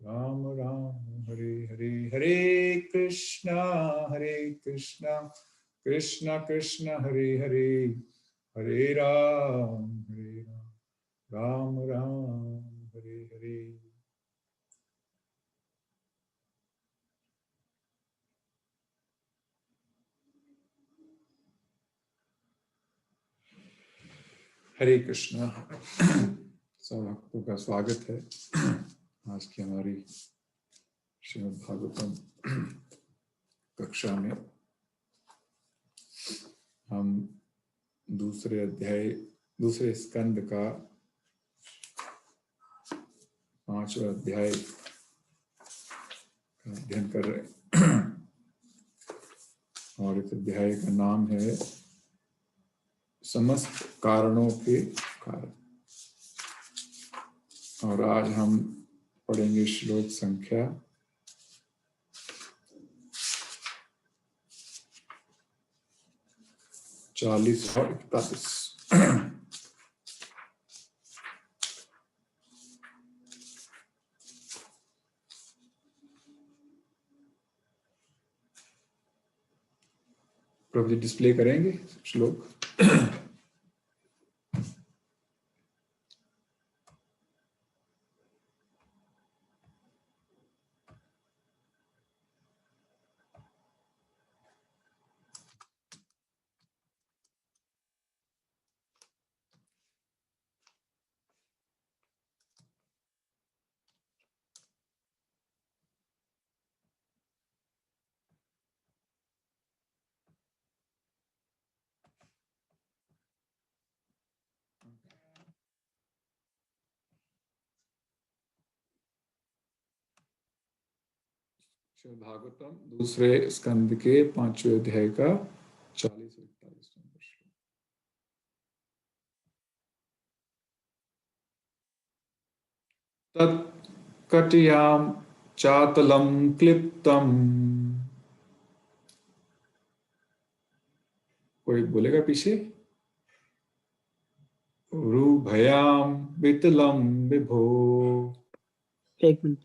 राम राम हरे हरे, हरे कृष्णा कृष्ण कृष्ण हरे हरे, हरे राम राम राम हरे हरे। हरे कृष्णा। सब भक्तों का स्वागत है आज की हमारी श्रीमद् भागवतम कक्षा में। हम दूसरे अध्याय, दूसरे स्कंद का 5वां अध्याय का अध्ययन कर रहे हैं और इस अध्याय का नाम है समस्त कारणों के कारण। और आज हम पढ़ेंगे श्लोक संख्या 40 और 41। प्रभु जी डिस्प्ले करेंगे श्लोक। श्रीमद् भागवतम दूसरे स्कंद के 5वें अध्याय का 40 और 41 नंबर श्लोक। तत्कटयाम चातलम क्लिप्तम। कोई बोलेगा पीछे? उरुभयाम वितलम विभो। एक मिनट।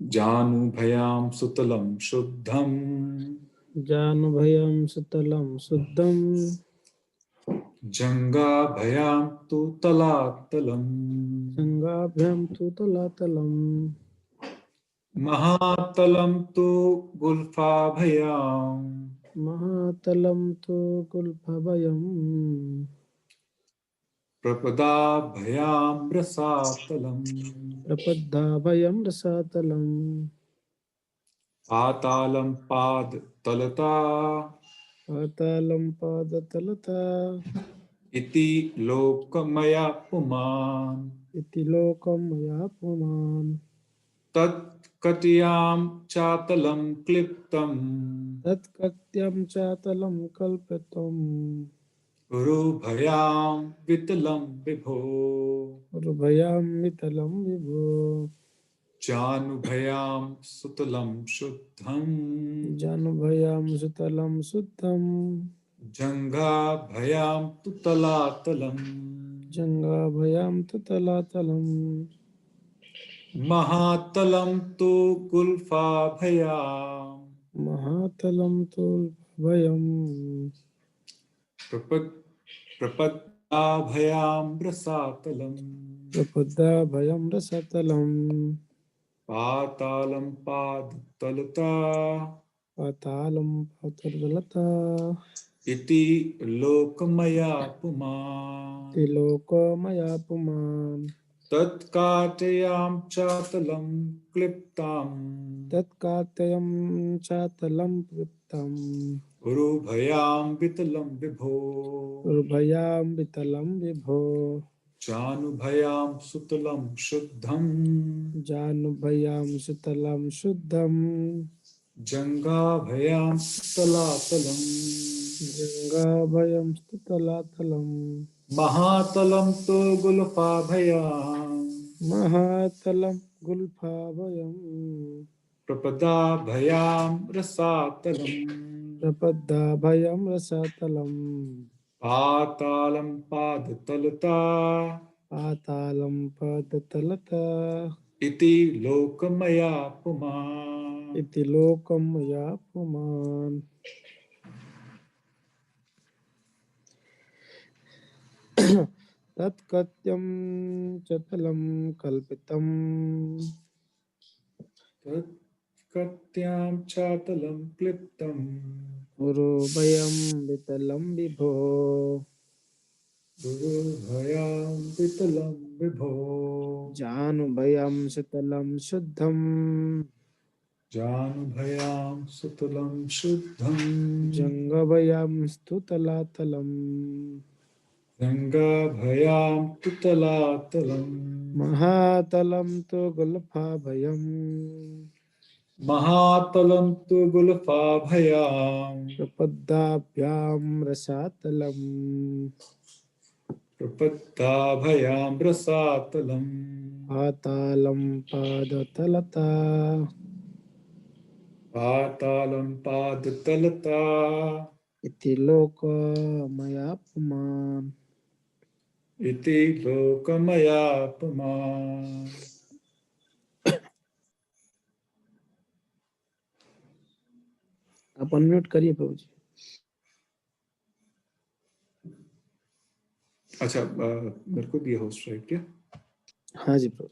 जानुभयाम सुतलम शुद्धम। जानुभयं सुतलं शुद्धं। जंगाभयाम तु तलातलम। जंगाभ्यां तु तलातलम्। महातलम तु गुल्फाभयाम। महातलं तु गुल्फभयम्। प्रपदाभयाम रसातलम। प्रपद्धाभयं रसातलम्। पातालम पादतलता। पातालं पादतलता। इति लोकमया पुमान्। इति लोकं मया पुमान्। तत्कटयाम चातलम क्लिप्तम। तत्कत्यं चातलं कल्पितम्। उरुभयाम वितलम विभो। उर्भयां वितलं विभो। जानुभयाम सुतलम शुद्धम। जानुभयां सुतलं शुद्धम्। जंघाभयाम तु तलातलम। जंगाभयां तु तलातलम्। महातलम तु गुल्फाभयाम। महातलं तु भयम्। प्रपद्दाभयाम रसातलम। प्रपद्दाभयं रसातलम्। पातालम पादतलता। पातालं पातलता। इति लोकमया पुमान्। त्रिलोकमया पुमान्। तत्काटयाम चातलम क्लिप्ताम। तत्कात्यं चातलं क्लिप्तम्। उरुभयाम वितलम विभो। उर्भयां वितलं विभो। जानुभयाम सुतलम शुद्धम। जानुभयां सुतलं शुद्धम्। जंघाभयाम तलातलम। जंगाभयं तलातलम्। महातलम तो गुल्फाभयाम। महातलं गुल्फाभयम्। प्रपदाभयाम रसातलम। प्रपद्दाभयं रसातलम्। पातालं पादतलता पातालं पदतलता इति लोकमया पुमान्। इति लोकं मया पुमान्। तत्कथ्यं च तलं कल्पितम् तत्कत्यां चातलं क्लिप्तम् उरुभयं वितलं विभो गुरुभयां वितलं विभो। जानुभयं शीतलं शुद्धं जानुभयां सुतलं शुद्धं जङ्गभयं स्तुतलातलम् गङ्गाभयां तुतलातलम् महातलं तु गुल्फाभयम् महातलं तु गुल्फाभयाम् प्रपद्दाभ्यां रसातलम् प्रपद्दाभयां रसातलम् पातालं पादतलता पातालं पादतलता इति लोकमया पुमान्। इति लोकमया पुमान्। आप अनम्यूट करिए प्रभु जी। अच्छा, मेरे को दिया होस्ट राइट क्या? हाँ जी प्रभु।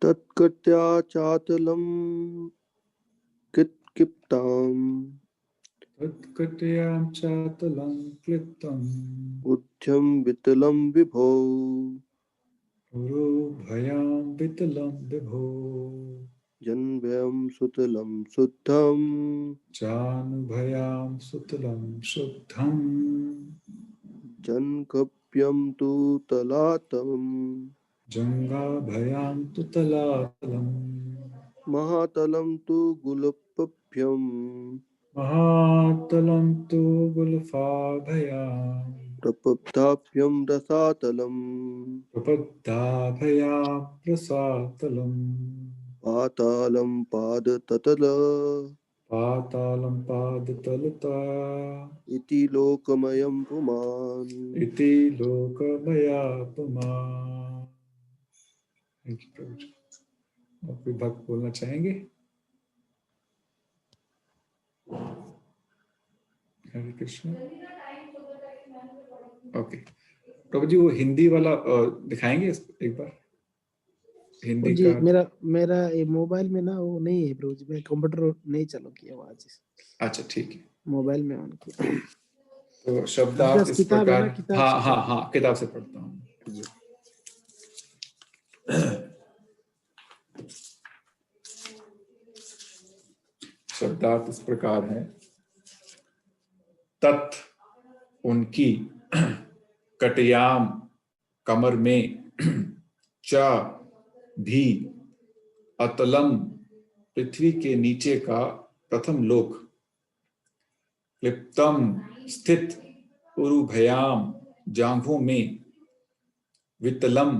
तत्कृत्या चातलं किप्ताम् तत्कटयां चातलं क्लिप्तम् उद्यं वितलं विभो गुरुभयां वितलं विभो जन्भयं सुतलं शुद्धं जानुभयां सुतलं शुद्धं जन्गभ्यं तु तलातम् जङ्गाभयां तुतलातलम् महातलं तु गुलपभ्यं महातलं तु गुल्फाभयां प्रपद्दाभ्यं रसातलम् प्रपद्दाभयां रसातलम् पातालं पादतल पातालं पादतलता इति लोकमयं पुमान्। इति लोकमया पुमान्। थैंक यू प्रभु जी। आप कोई भक्त बोलना चाहेंगे? हरे कृष्ण। ओके प्रभु जी, वो हिंदी वाला दिखाएंगे एक बार हिंदी जी का? मेरा ये मोबाइल में ना वो नहीं है प्रभु जी, मैं कंप्यूटर नहीं चालू किया हुआ आज। अच्छा ठीक है, मोबाइल में ऑन किया। तो शब्दार्थ इस किताब है प्रकार। ना, किताब हाँ से हाँ हाँ, किताब से पढ़ता हूँ। शब्दार्थ इस प्रकार है। तत् उनकी, कटयाम कमर में, च भी, अतलम पृथ्वी के नीचे का प्रथम लोक, क्लिप्तम स्थित उरुभयाम जांघों में, वितलम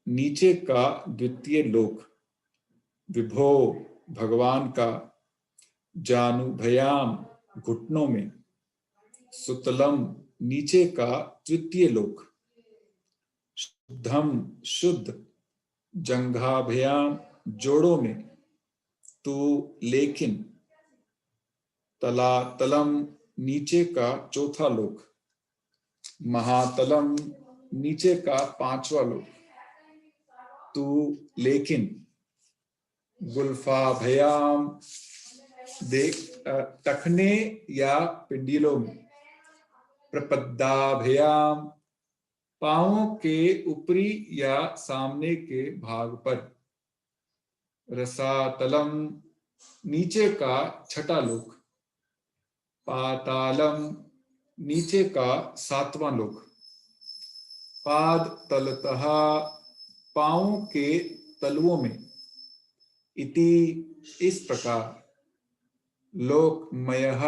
नीचे का द्वितीय लोक, विभो भगवान का, जानुभयाम घुटनों में, सुतलम नीचे का तृतीय लोक, शुद्धम शुद्ध, जंघाभयाम जोड़ों में, तो लेकिन, तलातलम नीचे का चौथा लोक, महातलम नीचे का पांचवा लोक, तू लेकिन, गुल्फाभयाम देख टखने या पिंडीलों में, प्रपद्दाभयाम पांवों के ऊपरी या सामने के भाग पर, रसातलम नीचे का छठा लोक, पातालम नीचे का सातवां लोक, पाद तलतः पांवों के तलुओं में, इति इस प्रकार, लोकमयः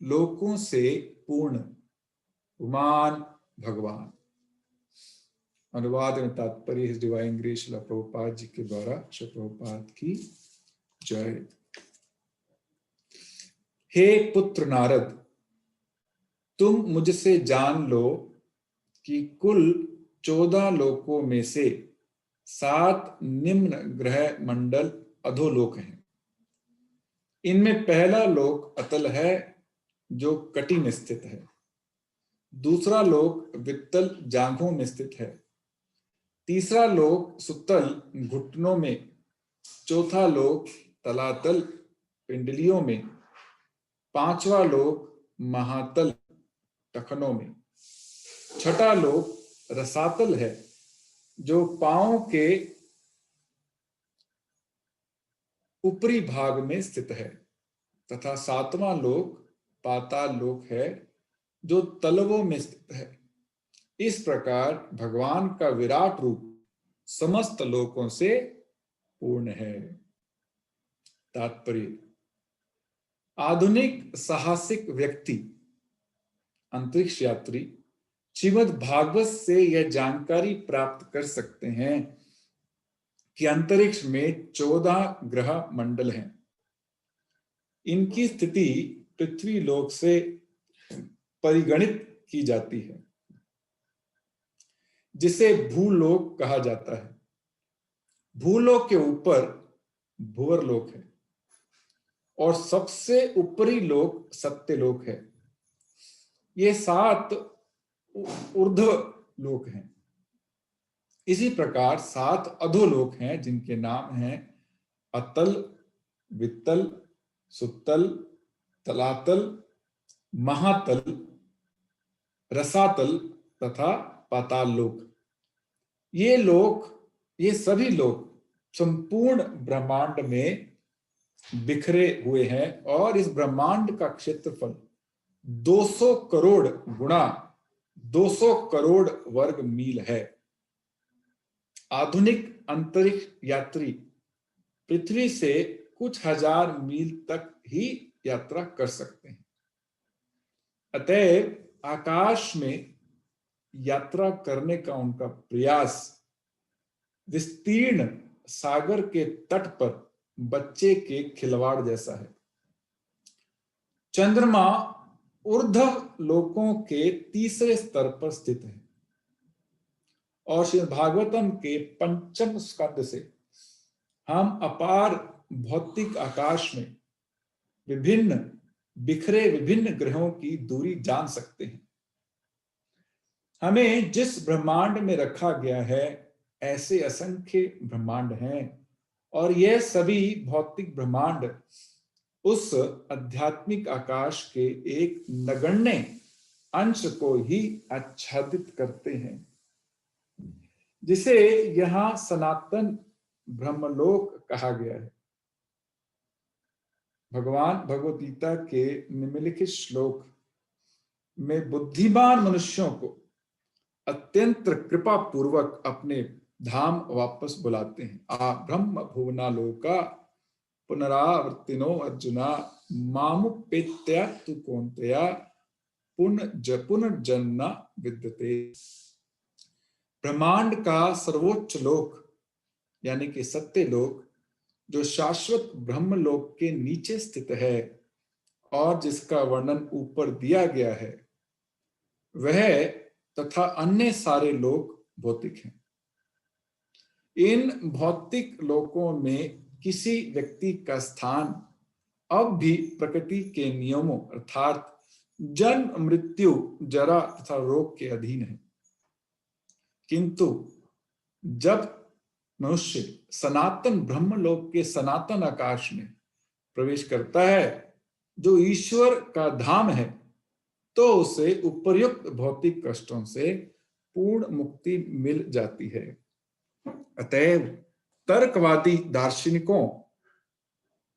लोकों से पूर्ण, पुमान भगवान। अनुवाद में तात्पर्य his divine grace Shrila Prabhupada ji के द्वारा। श्री प्रभुपाद की जय। हे पुत्र नारद, तुम मुझसे जान लो कि कुल 14 लोकों में से 7 निम्न ग्रह मंडल अधोलोक हैं। इनमें पहला लोक अतल है जो कटी में स्थित है। दूसरा लोक वित्तल जांघों में स्थित है। तीसरा लोक सुतल घुटनों में। चौथा लोक तलातल पिंडलियों में। पांचवा लोक महातल टखनों में। छठा लोक रसातल है जो पांव के ऊपरी भाग में स्थित है। तथा 7वां लोक पाताल लोक है जो तलवों में स्थित है। इस प्रकार भगवान का विराट रूप समस्त लोकों से पूर्ण है। तात्पर्य, आधुनिक साहसिक व्यक्ति, अंतरिक्ष यात्री श्रीमद् भागवत से यह जानकारी प्राप्त कर सकते हैं कि अंतरिक्ष में 14 ग्रह मंडल हैं। इनकी स्थिति पृथ्वी लोक से परिगणित की जाती है, जिसे भूलोक कहा जाता है। भूलोक के ऊपर भुवरलोक है और सबसे ऊपरी लोक सत्यलोक है। ये 7 ऊर्ध्व लोक हैं। इसी प्रकार 7 अधोलोक हैं जिनके नाम हैं अतल, वित्तल, सुतल, तलातल, महातल, रसातल तथा पाताल लोक। ये सभी लोक संपूर्ण ब्रह्मांड में बिखरे हुए हैं और इस ब्रह्मांड का क्षेत्रफल 200 करोड़ गुणा 200 करोड़ वर्ग मील है। आधुनिक अंतरिक्ष यात्री पृथ्वी से कुछ हजार मील तक ही यात्रा कर सकते हैं। अतएव आकाश में यात्रा करने का उनका प्रयास विस्तीर्ण सागर के तट पर बच्चे के खिलवाड़ जैसा है। चंद्रमा ऊर्ध्व लोकों के तीसरे स्तर पर स्थित है और श्रीमद् भागवतम के 5वें स्कंद से हम अपार भौतिक आकाश में विभिन्न ग्रहों की दूरी जान सकते हैं। हमें जिस ब्रह्मांड में रखा गया है ऐसे असंख्य ब्रह्मांड हैं और यह सभी भौतिक ब्रह्मांड उस आध्यात्मिक आकाश के एक नगण्य अंश को ही आच्छादित करते हैं, जिसे यहां सनातन ब्रह्मलोक कहा गया है। भगवान भगवद गीता के निम्नलिखित श्लोक में बुद्धिमान मनुष्यों को अत्यंत कृपा पूर्वक अपने धाम वापस बुलाते हैं। आ ब्रह्म भुवना लोका पुनरावर्तिनो अर्जुना मामुपेत्या तु कौन्तेया पुनर्जन्म विद्यते। ब्रह्मांड का सर्वोच्च लोक यानी कि सत्य लोक, जो शाश्वत ब्रह्मलोक के नीचे स्थित है और जिसका वर्णन ऊपर दिया गया है, वह तथा अन्य सारे लोक भौतिक हैं। इन भौतिक लोकों में किसी व्यक्ति का स्थान अब भी प्रकृति के नियमों अर्थात जन्म, मृत्यु, जरा तथा रोग के अधीन है। किंतु जब मनुष्य सनातन ब्रह्मलोक के सनातन आकाश में प्रवेश करता है, जो ईश्वर का धाम है, तो उसे उपर्युक्त भौतिक कष्टों से पूर्ण मुक्ति मिल जाती है। अतएव तर्कवादी दार्शनिकों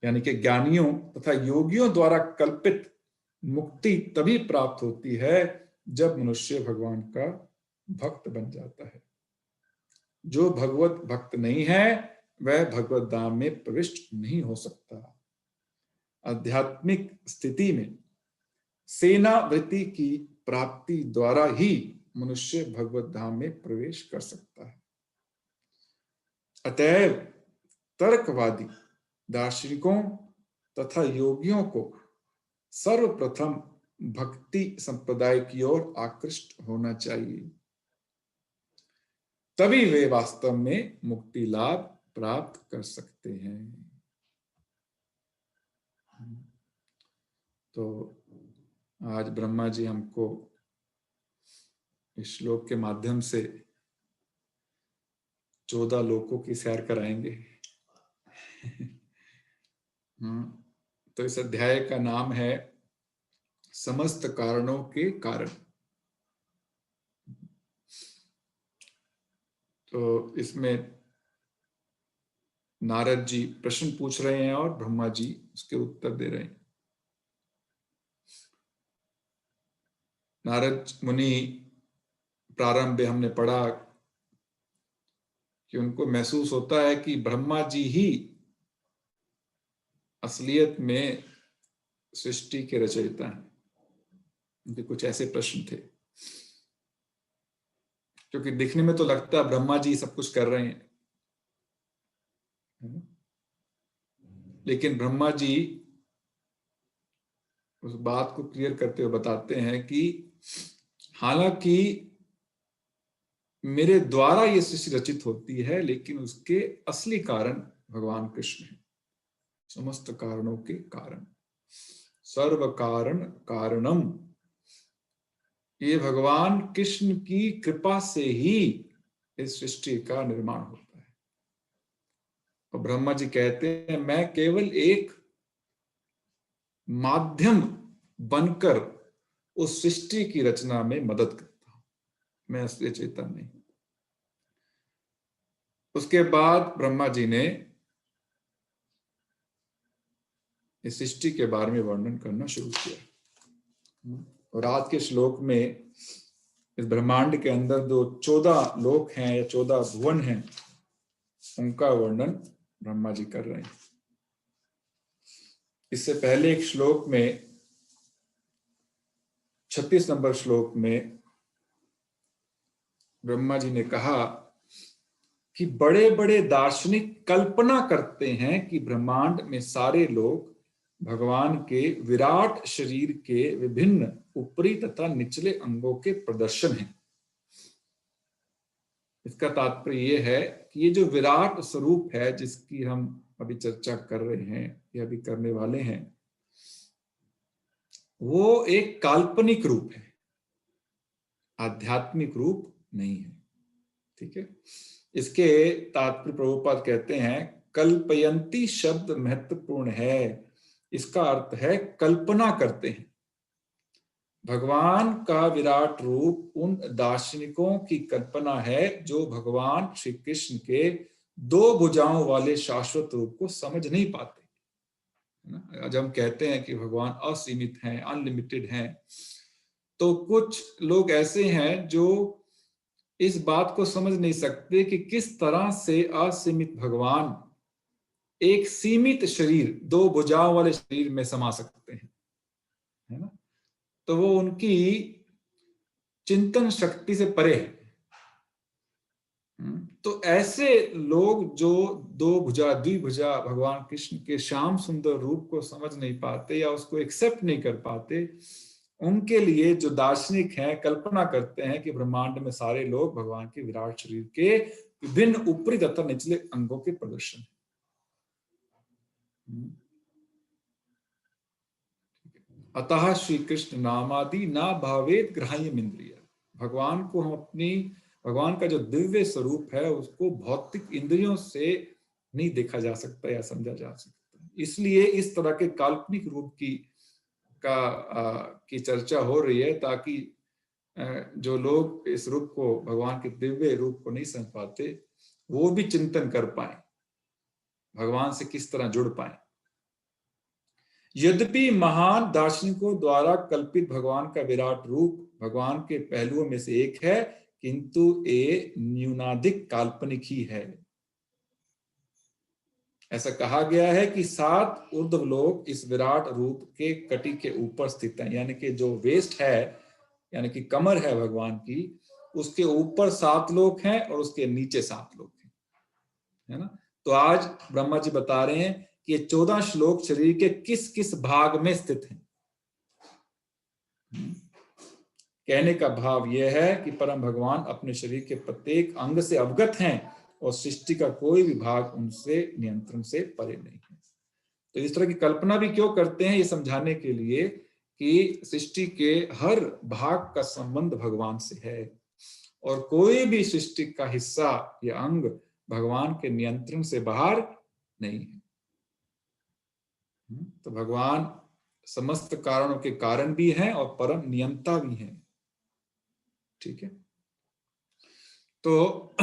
यानी कि ज्ञानियों तथा योगियों द्वारा कल्पित मुक्ति तभी प्राप्त होती है जब मनुष्य भगवान का भक्त बन जाता है। जो भगवत भक्त नहीं है वह भगवत धाम में प्रविष्ट नहीं हो सकता। आध्यात्मिक स्थिति में सेनावृत्ति की प्राप्ति द्वारा ही मनुष्य भगवत धाम में प्रवेश कर सकता है। अतएव तर्कवादी दार्शनिकों तथा योगियों को सर्वप्रथम भक्ति संप्रदाय की ओर आकृष्ट होना चाहिए, तभी वे वास्तव में मुक्ति लाभ प्राप्त कर सकते हैं। तो आज ब्रह्मा जी हमको इस श्लोक के माध्यम से 14 लोकों की सैर कराएंगे। तो इस अध्याय का नाम है समस्त कारणों के कारण। तो इसमें नारद जी प्रश्न पूछ रहे हैं और ब्रह्मा जी उसके उत्तर दे रहे हैं। नारद मुनि प्रारंभ में हमने पढ़ा कि उनको महसूस होता है कि ब्रह्मा जी ही असलियत में सृष्टि के रचयिता हैं। उनके कुछ ऐसे प्रश्न थे, क्योंकि दिखने में तो लगता है ब्रह्मा जी सब कुछ कर रहे हैं, लेकिन ब्रह्मा जी उस बात को क्लियर करते हुए बताते हैं कि हालांकि मेरे द्वारा ये सृष्टि रचित होती है, लेकिन उसके असली कारण भगवान कृष्ण है। समस्त कारणों के कारण, सर्व कारण कारणम, ये भगवान कृष्ण की कृपा से ही इस सृष्टि का निर्माण होता है। और ब्रह्मा जी कहते हैं मैं केवल एक माध्यम बनकर उस सृष्टि की रचना में मदद करता हूं, मैं असली चेतन नहीं। उसके बाद ब्रह्मा जी ने इस सृष्टि के बारे में वर्णन करना शुरू किया। और आज के श्लोक में इस ब्रह्मांड के अंदर जो 14 लोक हैं या 14 भुवन हैं, उनका वर्णन ब्रह्मा जी कर रहे हैं। इससे पहले एक श्लोक में 36 नंबर श्लोक में ब्रह्मा जी ने कहा कि बड़े बड़े दार्शनिक कल्पना करते हैं कि ब्रह्मांड में सारे लोग भगवान के विराट शरीर के विभिन्न ऊपरी तथा निचले अंगों के प्रदर्शन हैं। इसका तात्पर्य यह है कि ये जो विराट स्वरूप है जिसकी हम अभी चर्चा कर रहे हैं या अभी करने वाले हैं, वो एक काल्पनिक रूप है, आध्यात्मिक रूप नहीं है। ठीक है, इसके तात्पर्य प्रभुपाद कहते हैं कल्पयंती शब्द महत्वपूर्ण है। इसका अर्थ है कल्पना करते हैं। भगवान का विराट रूप उन दार्शनिकों की कल्पना है जो भगवान श्री कृष्ण के 2 भुजाओं वाले शाश्वत रूप को समझ नहीं पाते। आज हम कहते हैं कि भगवान असीमित हैं, अनलिमिटेड हैं, तो कुछ लोग ऐसे हैं जो इस बात को समझ नहीं सकते कि किस तरह से असीमित भगवान एक सीमित शरीर, 2 भुजाओं वाले शरीर में समा सकते हैं, है ना। तो वो उनकी चिंतन शक्ति से परे है। तो ऐसे लोग जो 2 भुजा द्विभुजा भगवान कृष्ण के श्याम सुंदर रूप को समझ नहीं पाते या उसको एक्सेप्ट नहीं कर पाते, उनके लिए जो दार्शनिक हैं कल्पना करते हैं कि ब्रह्मांड में सारे लोग भगवान के विराट शरीर के विभिन्न ऊपरी तथा निचले अंगों के प्रदर्शन। अतः श्री कृष्ण नामादि ना भावेत ग्राह्यम इंद्रिय। भगवान को हम भगवान का जो दिव्य स्वरूप है उसको भौतिक इंद्रियों से नहीं देखा जा सकता या समझा जा सकता। इसलिए इस तरह के काल्पनिक रूप की चर्चा हो रही है, ताकि जो लोग इस रूप को, भगवान के दिव्य रूप को नहीं समझ पाते, वो भी चिंतन कर पाए, भगवान से किस तरह जुड़ पाए। यद्यपि महान दार्शनिकों द्वारा कल्पित भगवान का विराट रूप भगवान के पहलुओं में से एक है, किंतु ये न्यूनाधिक काल्पनिक ही है। ऐसा कहा गया है कि 7 ऊर्ध्व लोक इस विराट रूप के कटी के ऊपर स्थित हैं, यानी कि जो वेस्ट है, यानी कि कमर है भगवान की, उसके ऊपर 7 लोक हैं और उसके नीचे 7 लोक हैं, है ना। तो आज ब्रह्मा जी बता रहे हैं कि ये 14 श्लोक शरीर के किस किस भाग में स्थित हैं। कहने का भाव यह है कि परम भगवान अपने शरीर के प्रत्येक अंग से अवगत हैं और सृष्टि का कोई भी भाग उनसे नियंत्रण से परे नहीं है। तो इस तरह की कल्पना भी क्यों करते हैं, ये समझाने के लिए कि सृष्टि के हर भाग का संबंध भगवान से है और कोई भी सृष्टि का हिस्सा या अंग भगवान के नियंत्रण से बाहर नहीं है। तो भगवान समस्त कारणों के कारण भी हैं और परम नियंता भी हैं। ठीक है, तो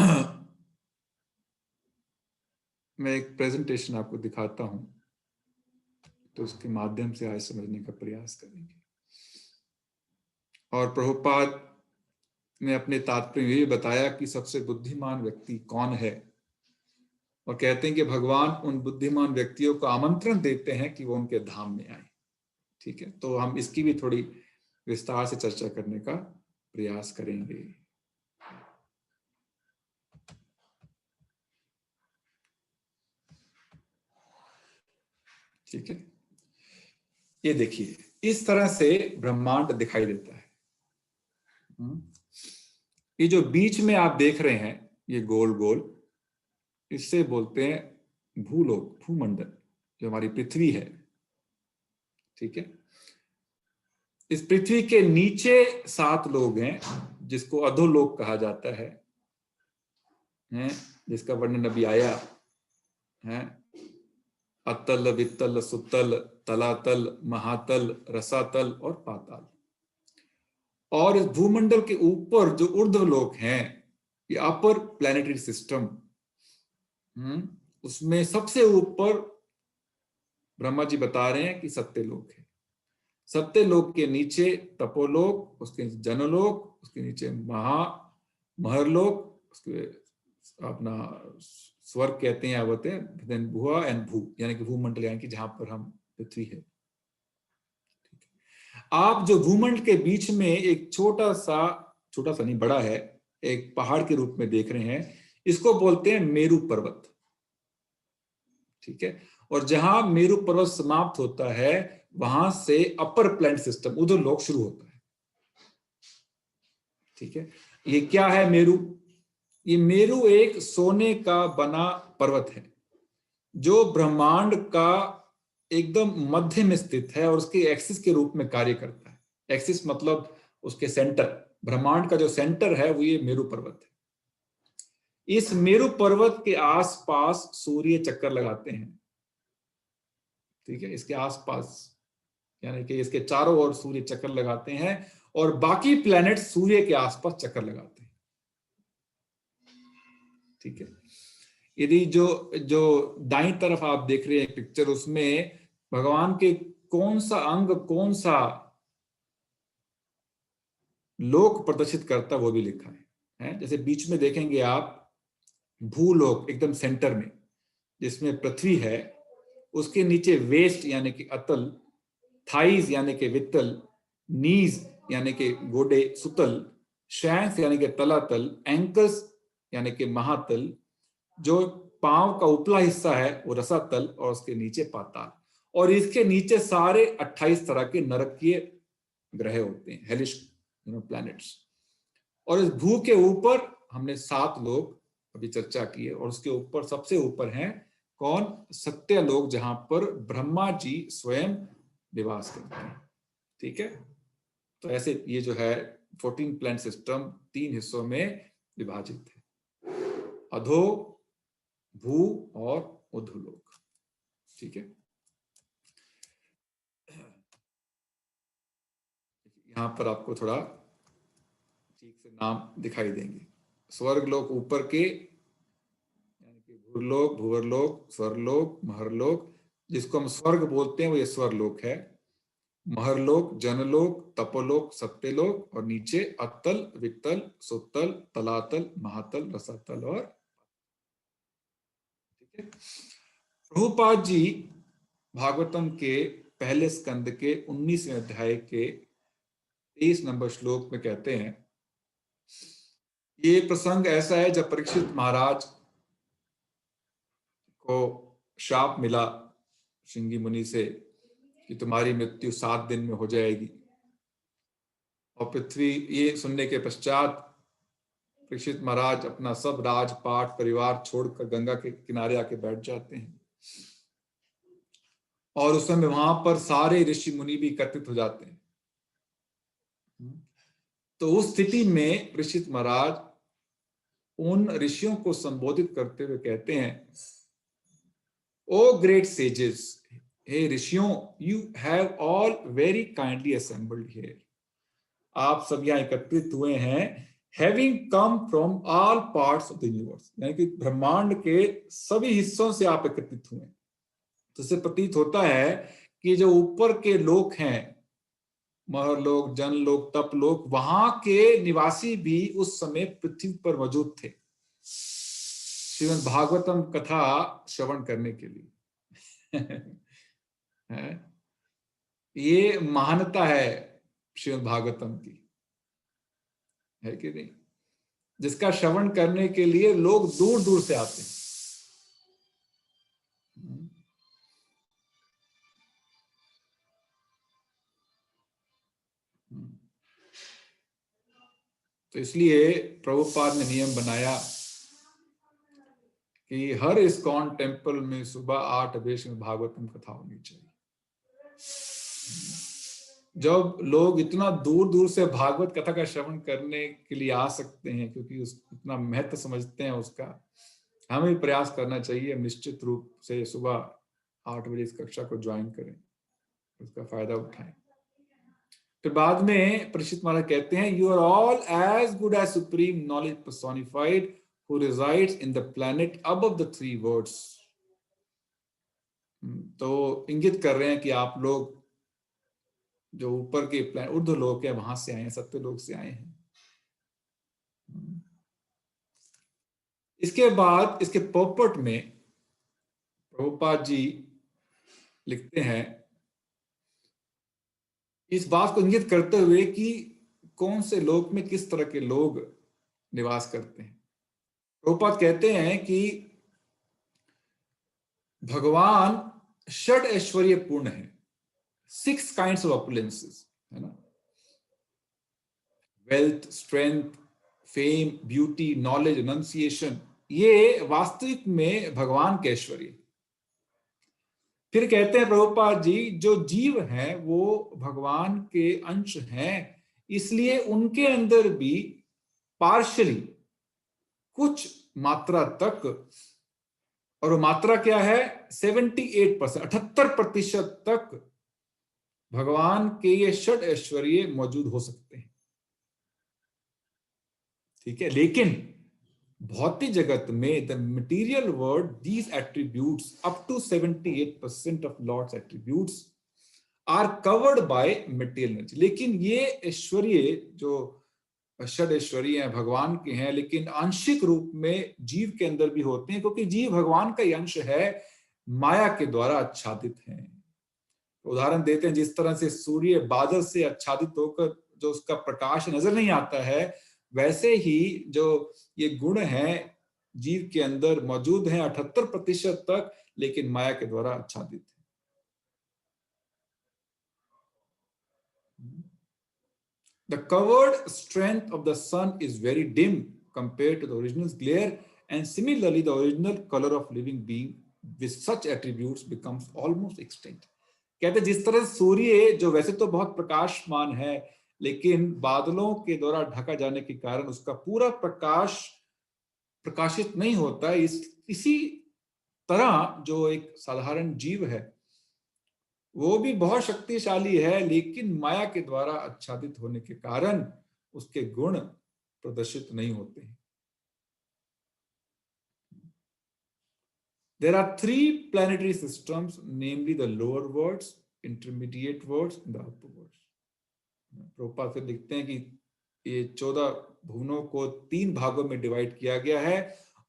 मैं एक प्रेजेंटेशन आपको दिखाता हूं, तो उसके माध्यम से आज समझने का प्रयास करेंगे। और प्रभुपाद ने अपने तात्पर्य में ये बताया कि सबसे बुद्धिमान व्यक्ति कौन है, और कहते हैं कि भगवान उन बुद्धिमान व्यक्तियों को आमंत्रण देते हैं कि वो उनके धाम में आए। ठीक है, तो हम इसकी भी थोड़ी विस्तार से चर्चा करने का प्रयास करेंगे। ठीक है, ये देखिए इस तरह से ब्रह्मांड दिखाई देता है। ये जो बीच में आप देख रहे हैं ये गोल गोल, इससे बोलते हैं भूलोक, भूमंडल, जो हमारी पृथ्वी है। ठीक है, इस पृथ्वी के नीचे 7 लोग हैं जिसको अधोलोक कहा जाता है, जिसका वर्णन अभी आया है। अतल, वित्तल, सुतल, तलातल, महातल, रसातल और पाताल। और इस भूमंडल के ऊपर जो ऊर्ध्व लोक हैं, ये अपर प्लैनेटरी सिस्टम, उसमें सबसे ऊपर ब्रह्मा जी बता रहे हैं कि सत्यलोक है। सत्यलोक के नीचे तपोलोक, उसके नीचे जनलोक, उसके नीचे महरलोक, उसके अपना स्वर्ग कहते हैं, आवते हैं, देन भुआ एंड भू, यानी कि भूमंडल, यानी कि जहां पर हम पृथ्वी है। आप जो भूमंडल के बीच में एक छोटा सा नहीं, बड़ा है, एक पहाड़ के रूप में देख रहे हैं, इसको बोलते हैं मेरु पर्वत। ठीक है, और जहां मेरु पर्वत समाप्त होता है वहां से अपर प्लैनेट सिस्टम, उधर लोक शुरू होता है। ठीक है, ये क्या है मेरु? ये मेरु एक सोने का बना पर्वत है जो ब्रह्मांड का एकदम मध्य में स्थित है और उसके एक्सिस के रूप में कार्य करता है। एक्सिस मतलब उसके सेंटर, ब्रह्मांड का जो सेंटर है वो ये मेरु पर्वत है। इस मेरु पर्वत के आसपास सूर्य चक्कर लगाते हैं। ठीक है, इसके आसपास, यानी कि इसके चारों ओर सूर्य चक्कर लगाते हैं और बाकी प्लैनेट सूर्य के आसपास चक्कर लगाते हैं। ठीक है, यदि जो जो दाईं तरफ आप देख रहे हैं पिक्चर, उसमें भगवान के कौन सा अंग कौन सा लोक प्रदर्शित करता वो भी लिखा है। जैसे बीच में देखेंगे आप भूलोक एकदम सेंटर में, जिसमें पृथ्वी है, उसके नीचे वेस्ट यानी कि अतल, थाइज यानी कि वित्तल, नीज यानी कि गोडे सुतल, शैंक्स यानी कि तलातल, एंकल्स यानी कि महातल, जो पांव का उपला हिस्सा है वो रसातल, और उसके नीचे पाताल। और इसके नीचे सारे 28 तरह के नरकीय ग्रह होते हैं, हेलिश प्लैनेट्स। और इस भू के ऊपर हमने 7 लोग अभी चर्चा की है, और उसके ऊपर सबसे ऊपर हैं कौन? सत्य लोग, जहां पर ब्रह्मा जी स्वयं निवास करते हैं। ठीक है, तो ऐसे ये जो है 14 प्लैनेट सिस्टम 3 हिस्सों में विभाजित है, अधो, भू और ऊर्ध्वलोक। ठीक है, यहां पर आपको थोड़ा ठीक से नाम दिखाई देंगे। स्वर्ग लोक ऊपर के, यानी कि भूलोक, भूवरलोक, स्वर्लोक, महरलोक, जिसको हम स्वर्ग बोलते हैं वो ये स्वर्लोक है। महरलोक, जनलोक, तपोलोक, सत्यलोक, और नीचे अतल, वित्तल, सुतल, तलातल, महातल, रसातल और। ठीक है, प्रभुपाद जी भागवतम के पहले स्कंद के 19वें अध्याय के 23 नंबर श्लोक में कहते हैं, ये प्रसंग ऐसा है जब परीक्षित महाराज को शाप मिला श्रृंगी मुनि से कि तुम्हारी मृत्यु 7 दिन में हो जाएगी, और पृथ्वी ये सुनने के पश्चात परीक्षित महाराज अपना सब राजपाट परिवार छोड़कर गंगा के किनारे आके बैठ जाते हैं, और उस समय वहां पर सारे ऋषि मुनि भी एकत्रित हो जाते हैं। तो उस स्थिति में परीक्षित महाराज उन ऋषियों को संबोधित करते हुए कहते हैं, ओ ग्रेट सेजेस, हे ऋषियों, you have all very kindly assembled here. आप सब यहाँ एकत्रित हुए हैं, having come from all parts of the universe, यानी कि ब्रह्मांड के सभी हिस्सों से आप एकत्रित हुए। तो इससे प्रतीत होता है कि जो ऊपर के लोक हैं, महरलोक, जनलोक, तपलोक, वहां के निवासी भी उस समय पृथ्वी पर मौजूद थे श्रीमद् भागवतम कथा श्रवण करने के लिए। ये महानता है श्रीमद् भागवतम की, है कि नहीं, जिसका श्रवण करने के लिए लोग दूर दूर से आते हैं। तो इसलिए प्रभुपाद ने नियम बनाया कि हर इस्कॉन टेम्पल में सुबह 8 बजे श्रीमद् भागवतम कथा होनी चाहिए। जब लोग इतना दूर दूर से भागवत कथा का श्रवण करने के लिए आ सकते हैं, क्योंकि उस इतना महत्व समझते हैं उसका, हमें भी प्रयास करना चाहिए निश्चित रूप से सुबह 8 बजे इस कक्षा को ज्वाइन करें, उसका फायदा उठाएं। फिर बाद में परीक्षित महाराज कहते हैं, you are all as good as supreme knowledge personified who resides in the planet above the 3 worlds. तो इंगित कर रहे हैं कि आप लोग जो ऊपर के प्लैनेट ऊर्ध्व लोक है वहां से आए हैं, सत्य लोक से आए हैं। इसके बाद इसके पोपट में प्रभुपाद जी लिखते हैं, इस बात को इंगित करते हुए कि कौन से लोक में किस तरह के लोग निवास करते हैं। प्रभुपाद कहते हैं कि भगवान षड ऐश्वर्य पूर्ण है, 6 काइंड्स ऑफ ऑपुलेंसेस, है ना, wealth, strength, fame, beauty, knowledge, renunciation, ये वास्तविक में भगवान के ऐश्वर्य। फिर कहते हैं प्रभुपाद जी, जो जीव हैं वो भगवान के अंश हैं, इसलिए उनके अंदर भी पार्शली कुछ मात्रा तक, और वो मात्रा क्या है, 78%, 78% तक भगवान के ये षड ऐश्वर्य मौजूद हो सकते हैं। ठीक है, लेकिन भौतिक जगत में the material world, these attributes up to 78% of lord's attributes are covered by material energy. लेकिन ये ऐश्वर्य जो षड ऐश्वर्य हैं भगवान के हैं, लेकिन आंशिक रूप में जीव के अंदर भी होते हैं, क्योंकि जीव भगवान का ही अंश है, माया के द्वारा आच्छादित है। उदाहरण देते हैं, जिस तरह से सूर्य बादल से आच्छादित होकर जो उसका प्रकाश नजर नहीं आता है, वैसे ही जो ये गुण हैं जीव के अंदर मौजूद हैं 78% तक, लेकिन माया के द्वारा आच्छादित है। The covered strength of the sun is very dim compared to the original glare, and similarly the original color of living being with such attributes becomes almost extinct. कहते जिस तरह सूर्य जो वैसे तो बहुत प्रकाशमान है, लेकिन बादलों के द्वारा ढका जाने के कारण उसका पूरा प्रकाश प्रकाशित नहीं होता, इसी तरह जो एक साधारण जीव है वो भी बहुत शक्तिशाली है, लेकिन माया के द्वारा आच्छादित होने के कारण उसके गुण प्रदर्शित नहीं होते हैं। There are 3 planetary systems, namely the lower worlds, intermediate worlds and the upper worlds. Prabhupada फिर लिखते हैं कि ये 14 भुवनों को 3 भागों में डिवाइड किया गया है,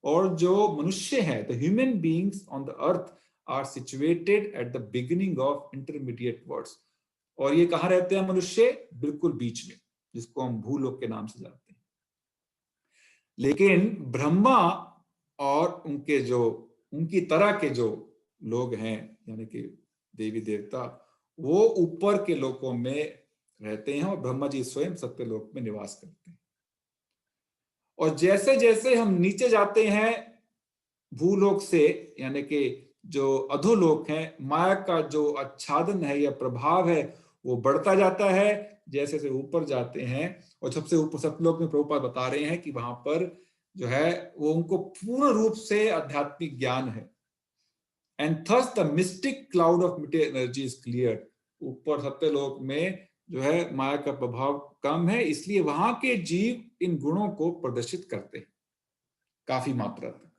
और जो मनुष्य है, the human beings on the earth are situated at the beginning of intermediate worlds. और ये कहाँ रहते हैं मनुष्य? बिल्कुल बीच में, जिसको हम भूलोक के नाम से जानते हैं। लेकिन ब्रह्मा और उनकी तरह के जो लोग हैं, यानी कि देवी देवता, वो ऊपर के लोकों में रहते हैं और ब्रह्मा जी स्वयं सत्यलोक में निवास करते हैं। और जैसे जैसे हम नीचे जाते हैं भूलोक से, यानी कि जो अधोलोक है, माया का जो आच्छादन है या प्रभाव है वो बढ़ता जाता है। जैसे जैसे ऊपर जाते हैं, और सबसे ऊपर सतलोक में प्रभुपाद बता रहे हैं कि वहां पर जो है वो उनको पूर्ण रूप से आध्यात्मिक ज्ञान है। And thus the mystic cloud of material energy is clear. ऊपर सत्यलोक में जो है माया का प्रभाव कम है, इसलिए वहां के जीव इन गुणों को प्रदर्शित करते हैं काफी मात्रा तक।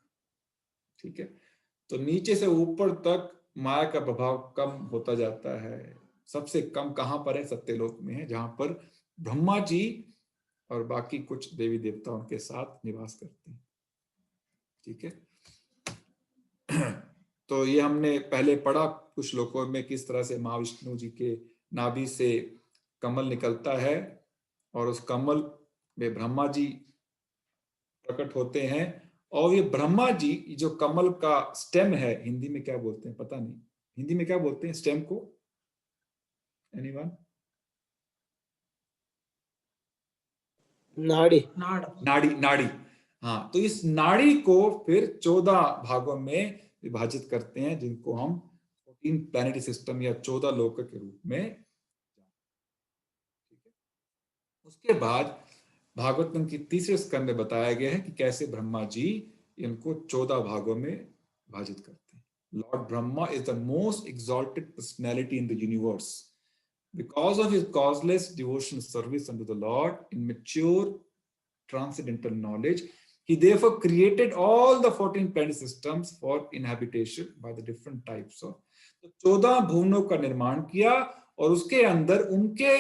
ठीक है, तो नीचे से ऊपर तक माया का प्रभाव कम होता जाता है। सबसे कम कहां पर है? सत्यलोक में है, जहां पर ब्रह्मा जी और बाकी कुछ देवी देवता उनके साथ निवास करते हैं। ठीक है, तो ये हमने पहले पढ़ा कुछ लोकों में किस तरह से महाविष्णु जी के नाभि से कमल निकलता है और उस कमल में ब्रह्मा जी प्रकट होते हैं। और ये ब्रह्मा जी जो कमल का स्टेम है, हिंदी में क्या बोलते हैं पता नहीं, हिंदी में क्या बोलते हैं स्टेम को? एनीवन? नाड़ी। नाड़ी। नाड़ी, हाँ। तो इस नाड़ी को फिर 14 भागों में विभाजित करते हैं, जिनको हम 14 प्लैनेटरी सिस्टम या 14 लोक के रूप में। ठीक है, उसके बाद भागवतम की तीसरे स्कंद में बताया गया है कि कैसे ब्रह्मा जी इनको 14 भागों में विभाजित करते हैं। Lord Brahma is the most exalted personality in the universe because of his causeless devotional service unto the Lord in mature transcendental knowledge. He therefore created all the 14 planet systems for inhabitation by the different types of, तो 14 भुवनों का निर्माण किया और उसके अंदर उनके